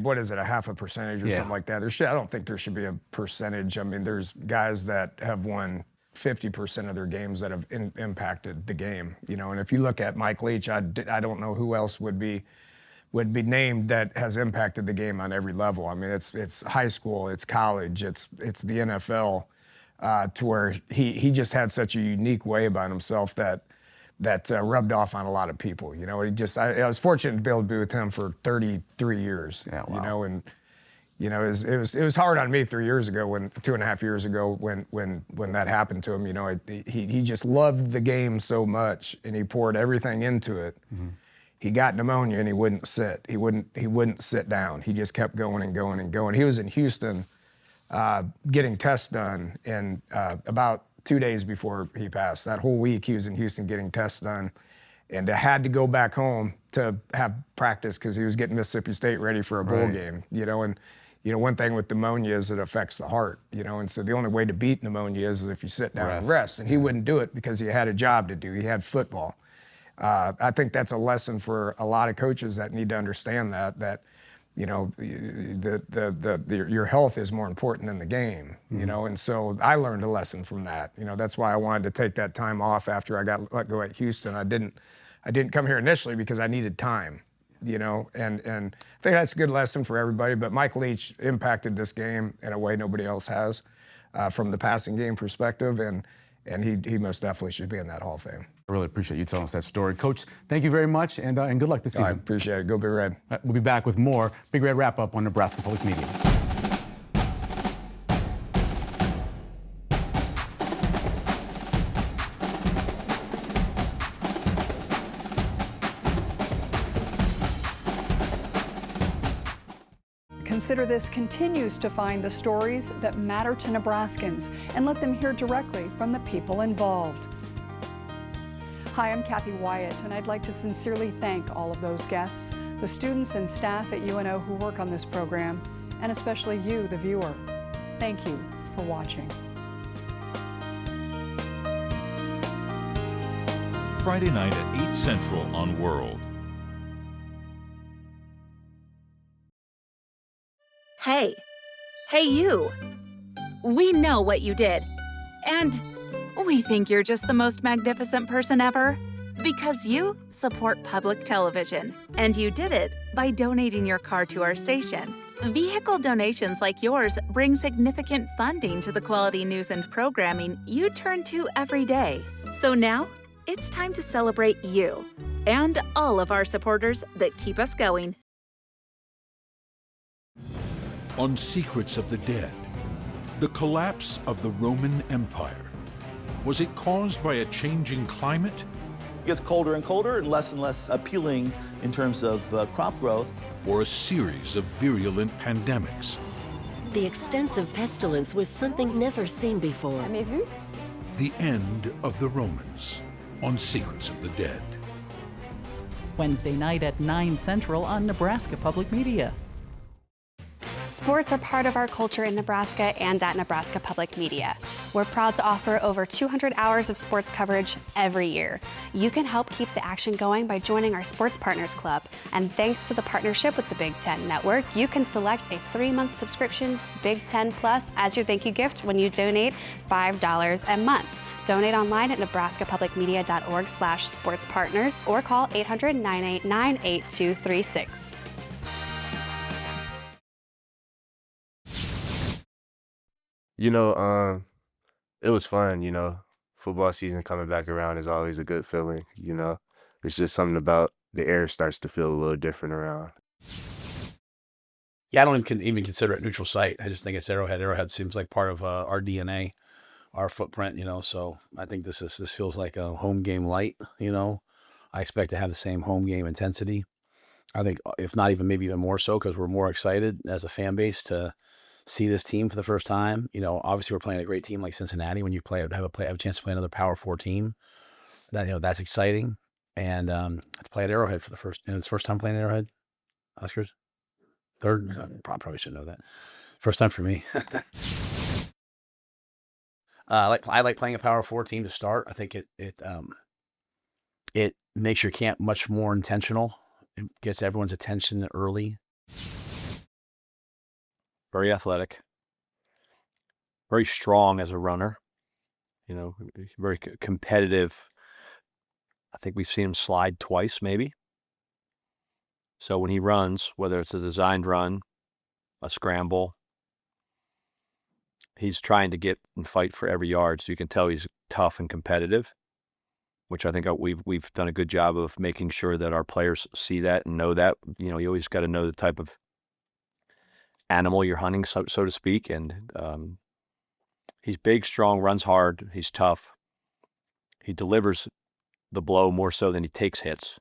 what is it, a half a percentage or something like that? I don't think there should be a percentage. There's guys that have won 50% of their games that have impacted the game, and if you look at Mike Leach, I don't know who else would be named that has impacted the game on every level. It's high school, it's college, it's the NFL, to where he just had such a unique way about himself that rubbed off on a lot of people. I was fortunate to be able to be with him for 33 years. Yeah, wow. It was hard on me 3 years ago, 2.5 years ago, when that happened to him. He just loved the game so much, and he poured everything into it. He got pneumonia and he wouldn't sit. He wouldn't sit down. He just kept going and going and going. He was in Houston getting tests done, and about 2 days before he passed. That whole week he was in Houston getting tests done, and had to go back home to have practice because he was getting Mississippi State ready for a bowl game. One thing with pneumonia is it affects the heart, and so the only way to beat pneumonia is if you sit down and rest. And he wouldn't do it because he had a job to do. He had football. I think that's a lesson for a lot of coaches that need to understand that your health is more important than the game, and so I learned a lesson from that. That's why I wanted to take that time off after I got let go at Houston. I didn't come here initially because I needed time. And I think that's a good lesson for everybody. But Mike Leach impacted this game in a way nobody else has, from the passing game perspective, and he most definitely should be in that Hall of Fame. I really appreciate you telling us that story. Coach, thank you very much, and good luck this season. I appreciate it. Go Big Red. We'll be back with more Big Red Wrap-Up on Nebraska Public Media. Consider This continues to find the stories that matter to Nebraskans and let them hear directly from the people involved. Hi, I'm Kathy Wyatt, and I'd like to sincerely thank all of those guests, the students and staff at UNO who work on this program, and especially you, the viewer. Thank you for watching. Friday night at 8 Central on World. Hey. Hey, you. We know what you did. And we think you're just the most magnificent person ever. Because you support public television. And you did it by donating your car to our station. Vehicle donations like yours bring significant funding to the quality news and programming you turn to every day. So now, it's time to celebrate you and all of our supporters that keep us going. On Secrets of the Dead, the collapse of the Roman Empire. Was it caused by a changing climate? It gets colder and colder and less appealing in terms of crop growth. Or a series of virulent pandemics? The extensive pestilence was something never seen before. The end of the Romans on Secrets of the Dead. Wednesday night at 9 Central on Nebraska Public Media. Sports are part of our culture in Nebraska and at Nebraska Public Media. We're proud to offer over 200 hours of sports coverage every year. You can help keep the action going by joining our Sports Partners Club. And thanks to the partnership with the Big Ten Network, you can select a 3-month subscription to Big Ten Plus as your thank you gift when you donate $5 a month. Donate online at nebraskapublicmedia.org/sportspartners or call 800-989-8236. You know, it was fun, you know. Football season coming back around is always a good feeling, you know. It's just something about the air starts to feel a little different around. Yeah, I don't even consider it neutral site. I just think it's Arrowhead. Arrowhead seems like part of our DNA, our footprint, you know. So I think this feels like a home game light, you know. I expect to have the same home game intensity. I think, if not even maybe even more so, because we're more excited as a fan base to see this team for the first time. You know, obviously we're playing a great team like Cincinnati. When you have a chance to play another Power 4 team, that, you know, that's exciting. And to play at Arrowhead for it's the first time playing at Arrowhead. Oscars, third. Probably should know that. First time for me. I like playing a Power 4 team to start. I think it makes your camp much more intentional. It gets everyone's attention early. Very athletic, very strong as a runner, you know, very competitive. I think we've seen him slide twice, maybe. So when he runs, whether it's a designed run, a scramble, he's trying to get and fight for every yard. So you can tell he's tough and competitive, which I think we've done a good job of making sure that our players see that and know that. You know, you always got to know the type of animal you're hunting, so to speak. And he's big, strong, runs hard. He's tough. He delivers the blow more so than he takes hits.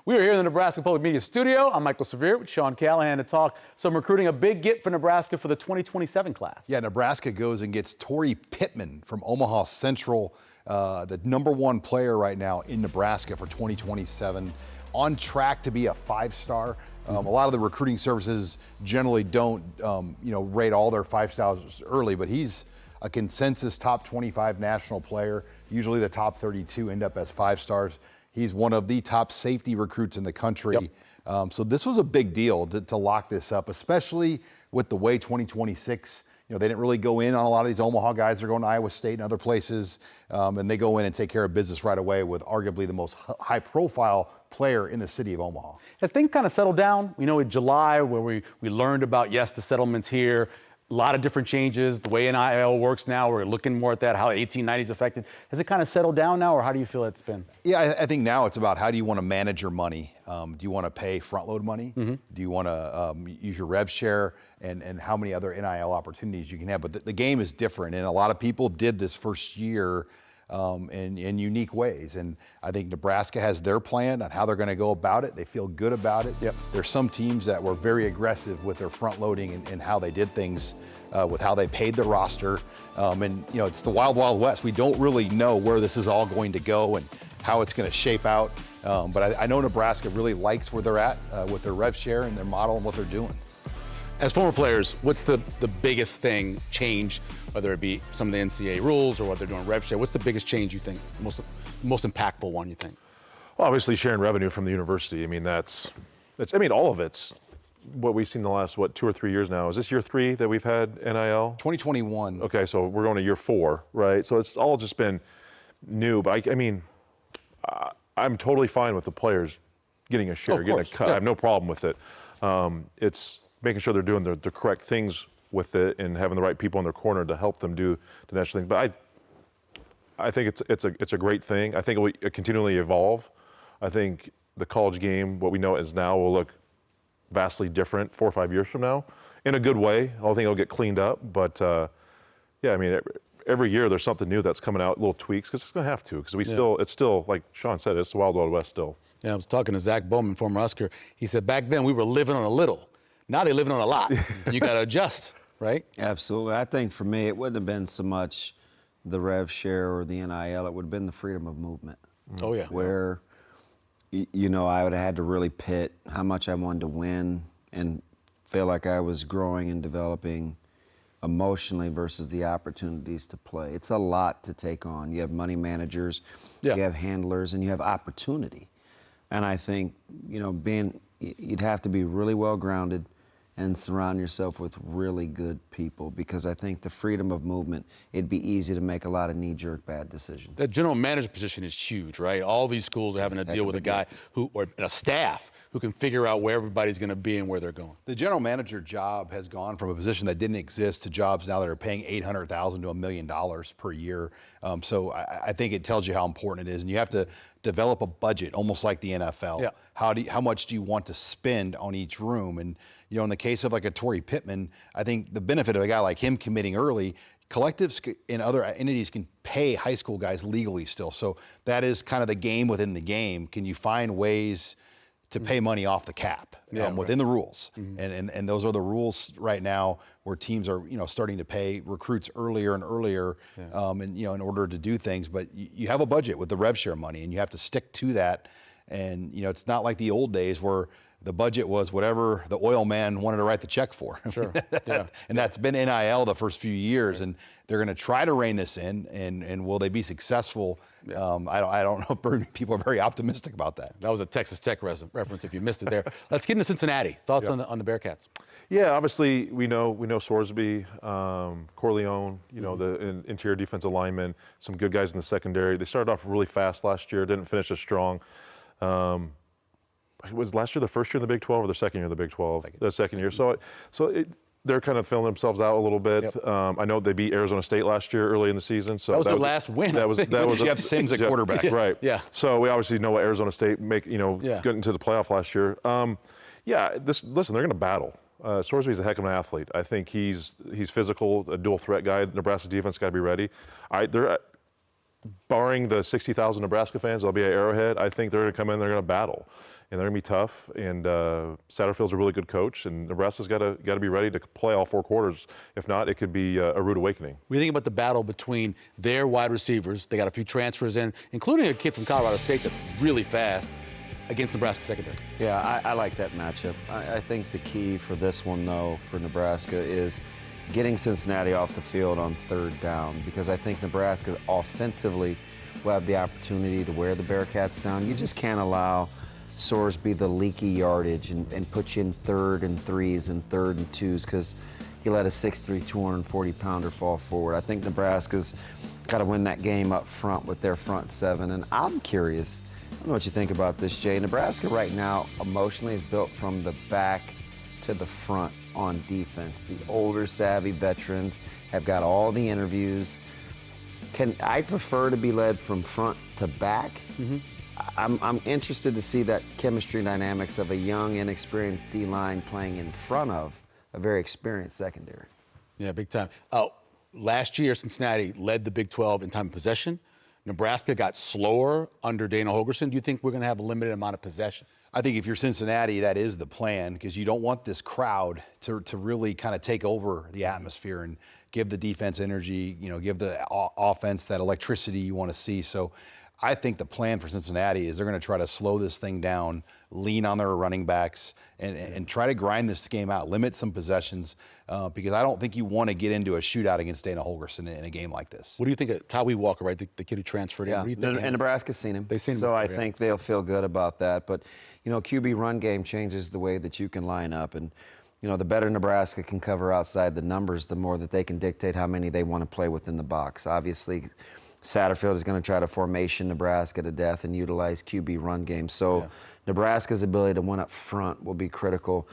We are here in the Nebraska Public Media studio. I'm Michael Severe with Sean Callahan to talk some recruiting, a big get for Nebraska for the 2027 class. Yeah, Nebraska goes and gets Torrey Pittman from Omaha Central, the #1 player right now in Nebraska for 2027. On track to be a 5-star. A lot of the recruiting services generally don't, rate all their 5-stars early, but he's a consensus top 25 national player. Usually the top 32 end up as 5-stars. He's one of the top safety recruits in the country. Yep. So this was a big deal to lock this up, especially with the way 2026, they didn't really go in on a lot of these Omaha guys. They're going to Iowa State and other places, and they go in and take care of business right away with arguably the most high-profile player in the city of Omaha. Has things kind of settled down? In July, where we learned about, yes, the settlements here, a lot of different changes, the way NIL works now, we're looking more at that, how 1890 is affected. Has it kind of settled down now, or how do you feel it's been? Yeah, I think now it's about how do you want to manage your money? Do you want to pay front-load money? Mm-hmm. Do you want to use your rev share? And how many other NIL opportunities you can have. But the game is different, and a lot of people did this first year in unique ways. And I think Nebraska has their plan on how they're going to go about it. They feel good about it. Yep. There's some teams that were very aggressive with their front loading and how they did things, with how they paid the roster. It's the wild, wild west. We don't really know where this is all going to go and how it's going to shape out. But I know Nebraska really likes where they're at with their rev share and their model and what they're doing. As former players, what's the biggest thing change, whether it be some of the NCAA rules or what they're doing rev share? What's the biggest change you think, most impactful one you think? Well, obviously sharing revenue from the university. I mean, I mean, all of it's what we've seen the last, 2 or 3 years now. Is this year 3 that we've had NIL? 2021. Okay, so we're going to year 4, right? So it's all just been new. But I mean, I'm totally fine with the players getting a share, getting a cut. Yeah. I have no problem with it. It's making sure they're doing the correct things with it and having the right people in their corner to help them do the natural thing. But I think it's a great thing. I think it will continually evolve. I think the college game, what we know it is now, will look vastly different 4 or 5 years from now, in a good way. I don't think it'll get cleaned up, but yeah, I mean, every year there's something new that's coming out, little tweaks, because it's going to have to, because it's still, like Sean said, it's the Wild Wild West still. Yeah, I was talking to Zach Bowman, former Husker. He said back then we were living on a little. Now they're living on a lot. You got to adjust, right? Absolutely. I think for me, it wouldn't have been so much the rev share or the NIL. It would have been the freedom of movement. Oh, yeah. Where, you know, I would have had to really pit how much I wanted to win and feel like I was growing and developing emotionally versus the opportunities to play. It's a lot to take on. You have money managers, you have handlers, and you have opportunity. And I think, you know, you'd have to be really well grounded and surround yourself with really good people, because I think the freedom of movement, it'd be easy to make a lot of knee-jerk bad decisions. That general manager position is huge, right? All these schools are having to deal with a guy or a staff who can figure out where everybody's going to be and where they're going. The general manager job has gone from a position that didn't exist to jobs now that are paying $800,000 to $1 million per year. So I think it tells you how important it is, and you have to develop a budget, almost like the NFL. Yeah. How much do you want to spend on each room? And you know, in the case of like a Torrey Pittman, I think the benefit of a guy like him committing early, collectives and other entities can pay high school guys legally still. So that is kind of the game within the game. Can you find ways to pay money off the cap within the rules? And those are the rules right now, where teams are, you know, starting to pay recruits earlier and earlier, and you know, in order to do things. But you have a budget with the rev share money, and you have to stick to that. And you know, it's not like the old days where the budget was whatever the oil man wanted to write the check for. Sure. And that's been NIL the first few years, and they're going to try to rein this in. And will they be successful? I don't know if people are very optimistic about that. That was a Texas Tech reference if you missed it there. Let's get into Cincinnati. Thoughts on the Bearcats? Yeah, obviously we know Sorsby, Corleone, you know, the interior defensive linemen, some good guys in the secondary. They started off really fast last year, didn't finish as strong. Was last year the first year in the Big 12 or the second year in the Big 12? The second year. So they're kind of filling themselves out a little bit. I know they beat Arizona State last year early in the season. So that was their last win. That was Jeff Sims at quarterback. Right. Yeah. So we obviously know what Arizona State got into the playoff last year. Listen, they're going to battle. Sorsby's a heck of an athlete. I think he's physical, a dual threat guy. Nebraska's defense got to be ready. They're barring the 60,000 Nebraska fans, they'll be at Arrowhead. I think they're going to come in, they're going to battle, and they're going to be tough. And Satterfield's a really good coach, and Nebraska's got to be ready to play all 4 quarters. If not, it could be a rude awakening. We think about the battle between their wide receivers. They got a few transfers in, including a kid from Colorado State that's really fast, against Nebraska secondary. Yeah, I like that matchup. I think the key for this one, though, for Nebraska is getting Cincinnati off the field on 3rd down, because I think Nebraska offensively will have the opportunity to wear the Bearcats down. You just can't allow Sorsby the leaky yardage and put you in 3rd and 3s and 3rd and 2s, because he let a 6'3", 240-pounder fall forward. I think Nebraska's got to win that game up front with their front 7. And I'm curious, I don't know what you think about this, Jay. Nebraska right now emotionally is built from the back to the front on defense. The older, savvy veterans have got all the interviews. I prefer to be led from front to back. I'm interested to see that chemistry dynamics of a young, inexperienced D-line playing in front of a very experienced secondary. Yeah, big time. Last year, Cincinnati led the Big 12 in time of possession. Nebraska got slower under Dana Holgorsen. Do you think we're going to have a limited amount of possessions? I think if you're Cincinnati, that is the plan, because you don't want this crowd to really kind of take over the atmosphere and give the defense energy, you know, give the offense that electricity you want to see. So I think the plan for Cincinnati is they're going to try to slow this thing down, lean on their running backs, and try to grind this game out, limit some possessions, because I don't think you want to get into a shootout against Dana Holgorsen in a game like this. What do you think of Tyree Walker, right? The kid who transferred in. What do you think? And Nebraska's seen him. They've seen him. So I before, think they'll feel good about that. But, QB run game changes the way that you can line up. And, the better Nebraska can cover outside the numbers, the more that they can dictate how many they want to play within the box. Obviously, Satterfield is going to try to formation Nebraska to death and utilize QB run game. So Nebraska's ability to win up front will be critical,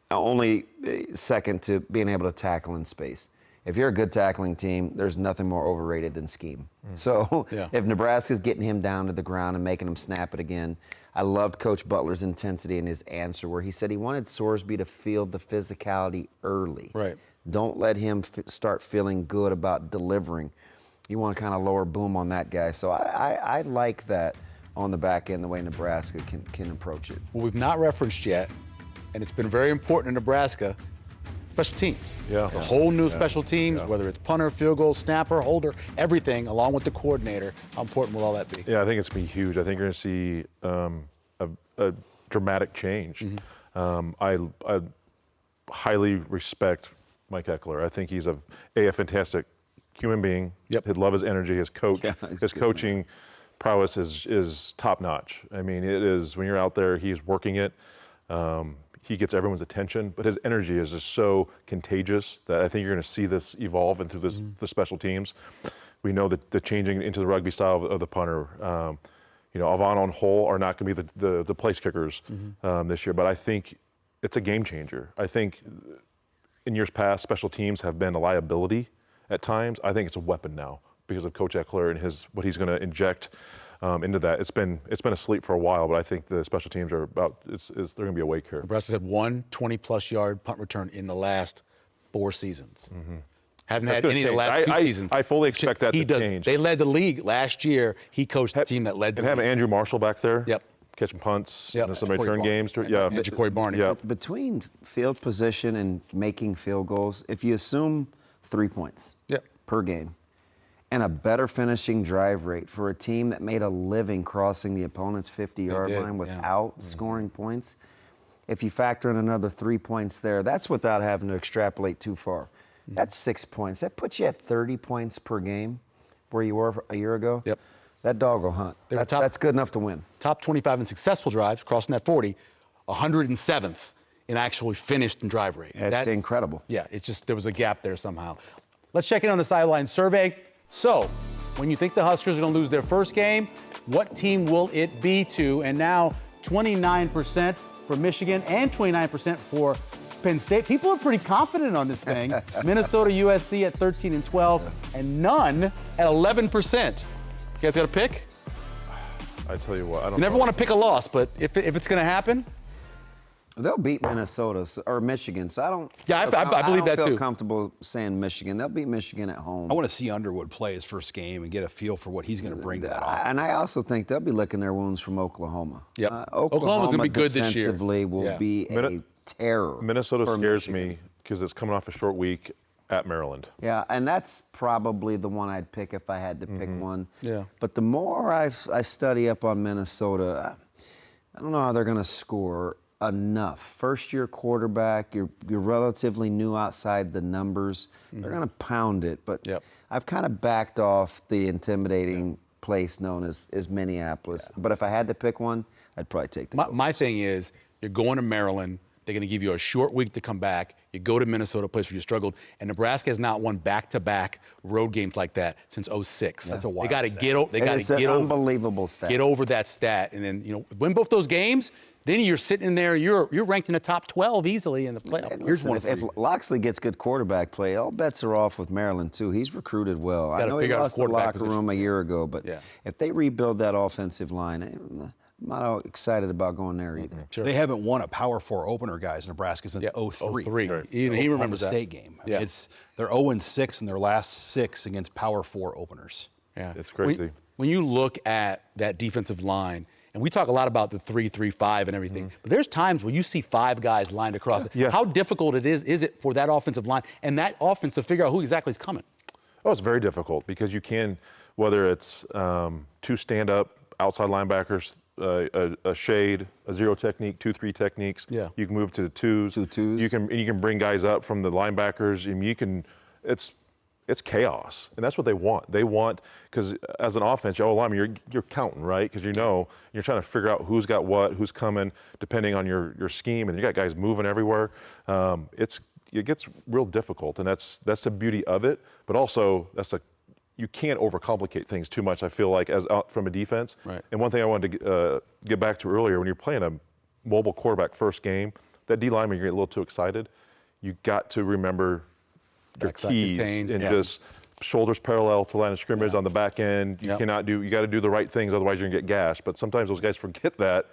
only second to being able to tackle in space. If you're a good tackling team, there's nothing more overrated than scheme. So if Nebraska's getting him down to the ground and making him snap it again, I loved Coach Butler's intensity in his answer where he said he wanted Sorsby to feel the physicality early. Right. Don't let him start feeling good about delivering. You want to kind of lower boom on that guy. So I like that on the back end, the way Nebraska can approach it. What we've not referenced yet, and it's been very important in Nebraska, special teams. Yeah. The whole new special teams, whether it's punter, field goal, snapper, holder, everything, along with the coordinator. How important will all that be? Yeah, I think it's going to be huge. I think you're going to see a dramatic change. I highly respect Mike Eckler. I think he's a fantastic human being. He'd love his energy, his coaching prowess is top notch. I mean, it is, when you're out there, he's working it. He gets everyone's attention, but his energy is just so contagious that I think you're going to see this evolve into the special teams. We know that the changing into the rugby style of the punter. Avon on Hull are not going to be the place kickers this year, but I think it's a game changer. I think in years past, special teams have been a liability at times. I think it's a weapon now because of Coach Eckler and what he's going to inject into that. It's been asleep for a while, but I think the special teams are they're going to be awake here. Nebraska's had one 20-plus yard punt return in the last 4 seasons. Haven't had any of the last 2 seasons. I fully expect that to change. They led the league last year. He coached the team that led the league. And having Andrew Marshall back there. Yep. Catching punts, some return games. And Ja'Cory Barney. Between field position and making field goals, if you assume 3 points per game and a better finishing drive rate for a team that made a living crossing the opponent's 50-yard line without scoring points, if you factor in another 3 points there, that's without having to extrapolate too far. That's 6 points. That puts you at 30 points per game where you were a year ago. That dog will hunt. That's good enough to win. Top 25 in successful drives, crossing that 40, 107th in actually finished in drive rate. That's incredible. Yeah, it's just there was a gap there somehow. Let's check in on the sideline survey. So, when you think the Huskers are going to lose their first game, what team will it be to? And now 29% for Michigan and 29% for Penn State. People are pretty confident on this thing. Minnesota, USC at 13 and 12, and none at 11%. You guys got a pick? I tell you what, I don't. You never want to pick a loss, but if it's going to happen, they'll beat Minnesota or Michigan. So I don't. Yeah, I believe that too. I don't feel too. comfortable saying Michigan. They'll beat Michigan at home. I want to see Underwood play his first game and get a feel for what he's going to bring to that offense. And I also think they'll be licking their wounds from Oklahoma. Yep. Oklahoma's going to be good this year. Defensively will be a terror. Minnesota scares Michigan. me because it's coming off a short week at Maryland. Yeah, and that's probably the one I'd pick if I had to pick one. Yeah. But the more I study up on Minnesota, I don't know how they're going to score enough. First-year quarterback, you're relatively new outside the numbers. They're going to pound it, but I've kind of backed off the intimidating place known as Minneapolis. But if I had to pick one, I'd probably take the My thing is, you're going to Maryland. They're going to give you a short week to come back. You go to Minnesota, a place where you struggled, and Nebraska has not won back-to-back road games like that since 06. That's a wild They got to stat. get over. They got to get over. Unbelievable stat. Get over that stat, and then win both those games. Then you're sitting in there. You're ranked in the top 12 easily in the playoff. Here's one: if Loxley gets good quarterback play, all bets are off with Maryland too. He's recruited well. I know he lost the locker room a year ago, but if they rebuild that offensive line, I'm not excited about going there either. Sure. They haven't won a Power 4 opener, guys, Nebraska, since 03. 03. Even he remembers that. State game. Yeah. They're 0-6 in their last 6 against Power 4 openers. Yeah. It's crazy. When you look at that defensive line, and we talk a lot about the 3-3-5 and everything, but there's times where you see 5 guys lined across. How difficult is it for that offensive line and that offense to figure out who exactly is coming? Oh, it's very difficult because you can, whether it's 2 stand-up outside linebackers, a shade, a zero technique, 2-3 techniques. Yeah. You can move to the twos. You can bring guys up from the linebackers, and you can. It's chaos, and that's what they want. They want, because as an offense, lineman, you're counting, right? Because you're trying to figure out who's got what, who's coming, depending on your scheme, and you got guys moving everywhere. It gets real difficult, and that's the beauty of it. But also, you can't overcomplicate things too much, I feel like, as from a defense. Right. And one thing I wanted to get back to earlier, when you're playing a mobile quarterback first game, that D lineman, you get a little too excited. You got to remember your Backside keys contained, and yeah. just shoulders parallel to line of scrimmage on the back end. You got to do the right things, otherwise you're gonna get gashed. But sometimes those guys forget that.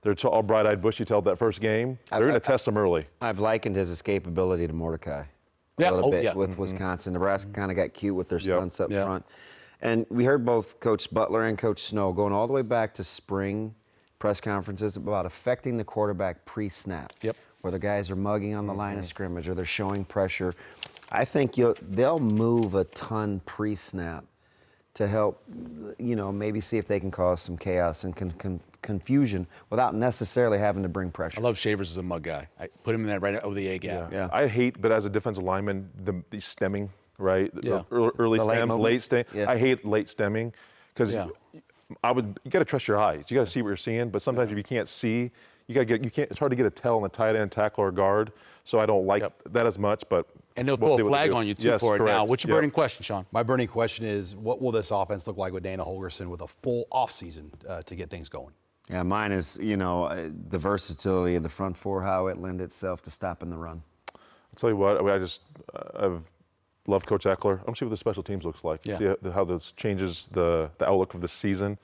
They're all bright-eyed, bushy-tailed that first game. They're gonna test them early. I've likened his escapability to Mordecai Yeah. a little Oh, bit yeah. with Wisconsin. Nebraska kind of got cute with their stunts up front. And we heard both Coach Butler and Coach Snow going all the way back to spring press conferences about affecting the quarterback pre-snap. Yep. Where the guys are mugging on the line of scrimmage or they're showing pressure. I think they'll move a ton pre-snap to help, maybe see if they can cause some chaos and confusion without necessarily having to bring pressure. I love Shavers as a mug guy. I put him in that right over the A gap. Yeah. I hate, but as a defensive lineman, the stemming, right? Yeah. Early The late stems, moments. late stem. Yeah. I hate late stemming because you got to trust your eyes. You got to see what you're seeing. But sometimes if you can't see, it's hard to get a tell on the tight end, tackle, or guard. So I don't like that as much. But And they'll throw a flag on you too Yes, for it correct. now. What's your burning question, Sean? My burning question is, what will this offense look like with Dana Holgorsen with a full offseason to get things going? Yeah, mine is, the versatility of the front four, how it lend itself to stopping the run. I'll tell you what, I've loved Coach Eckler. I want to see what the special teams looks like. Yeah. See how this changes the outlook of the season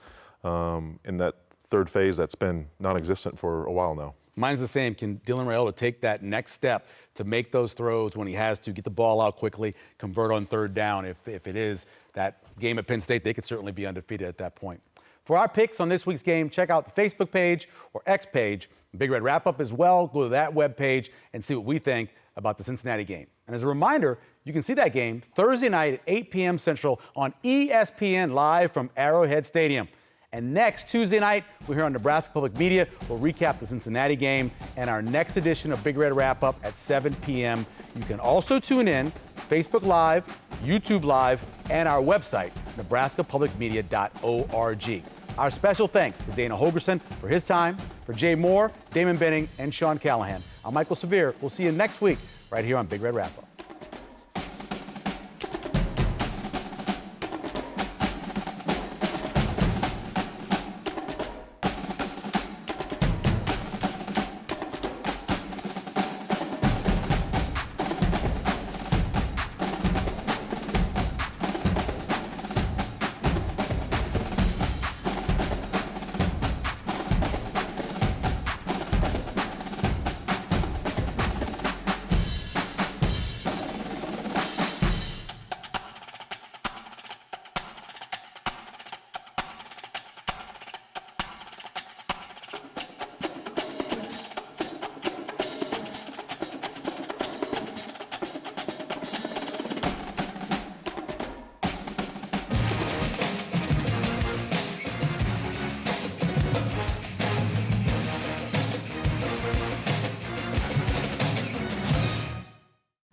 in that third phase that's been non-existent for a while now. Mine's the same. Can Dylan Raiola take that next step to make those throws when he has to, get the ball out quickly, convert on third down? If it is that game at Penn State, they could certainly be undefeated at that point. For our picks on this week's game, check out the Facebook page or X page, Big Red Wrap-Up as well. Go to that webpage and see what we think about the Cincinnati game. And as a reminder, you can see that game Thursday night at 8 p.m. Central on ESPN live from Arrowhead Stadium. And next Tuesday night, we're here on Nebraska Public Media. We'll recap the Cincinnati game and our next edition of Big Red Wrap-Up at 7 p.m. You can also tune in Facebook Live, YouTube Live, and our website, nebraskapublicmedia.org. Our special thanks to Dana Holgorsen for his time. For Jay Moore, Damon Benning, and Sean Callahan, I'm Michael Severe. We'll see you next week right here on Big Red Wrap-Up.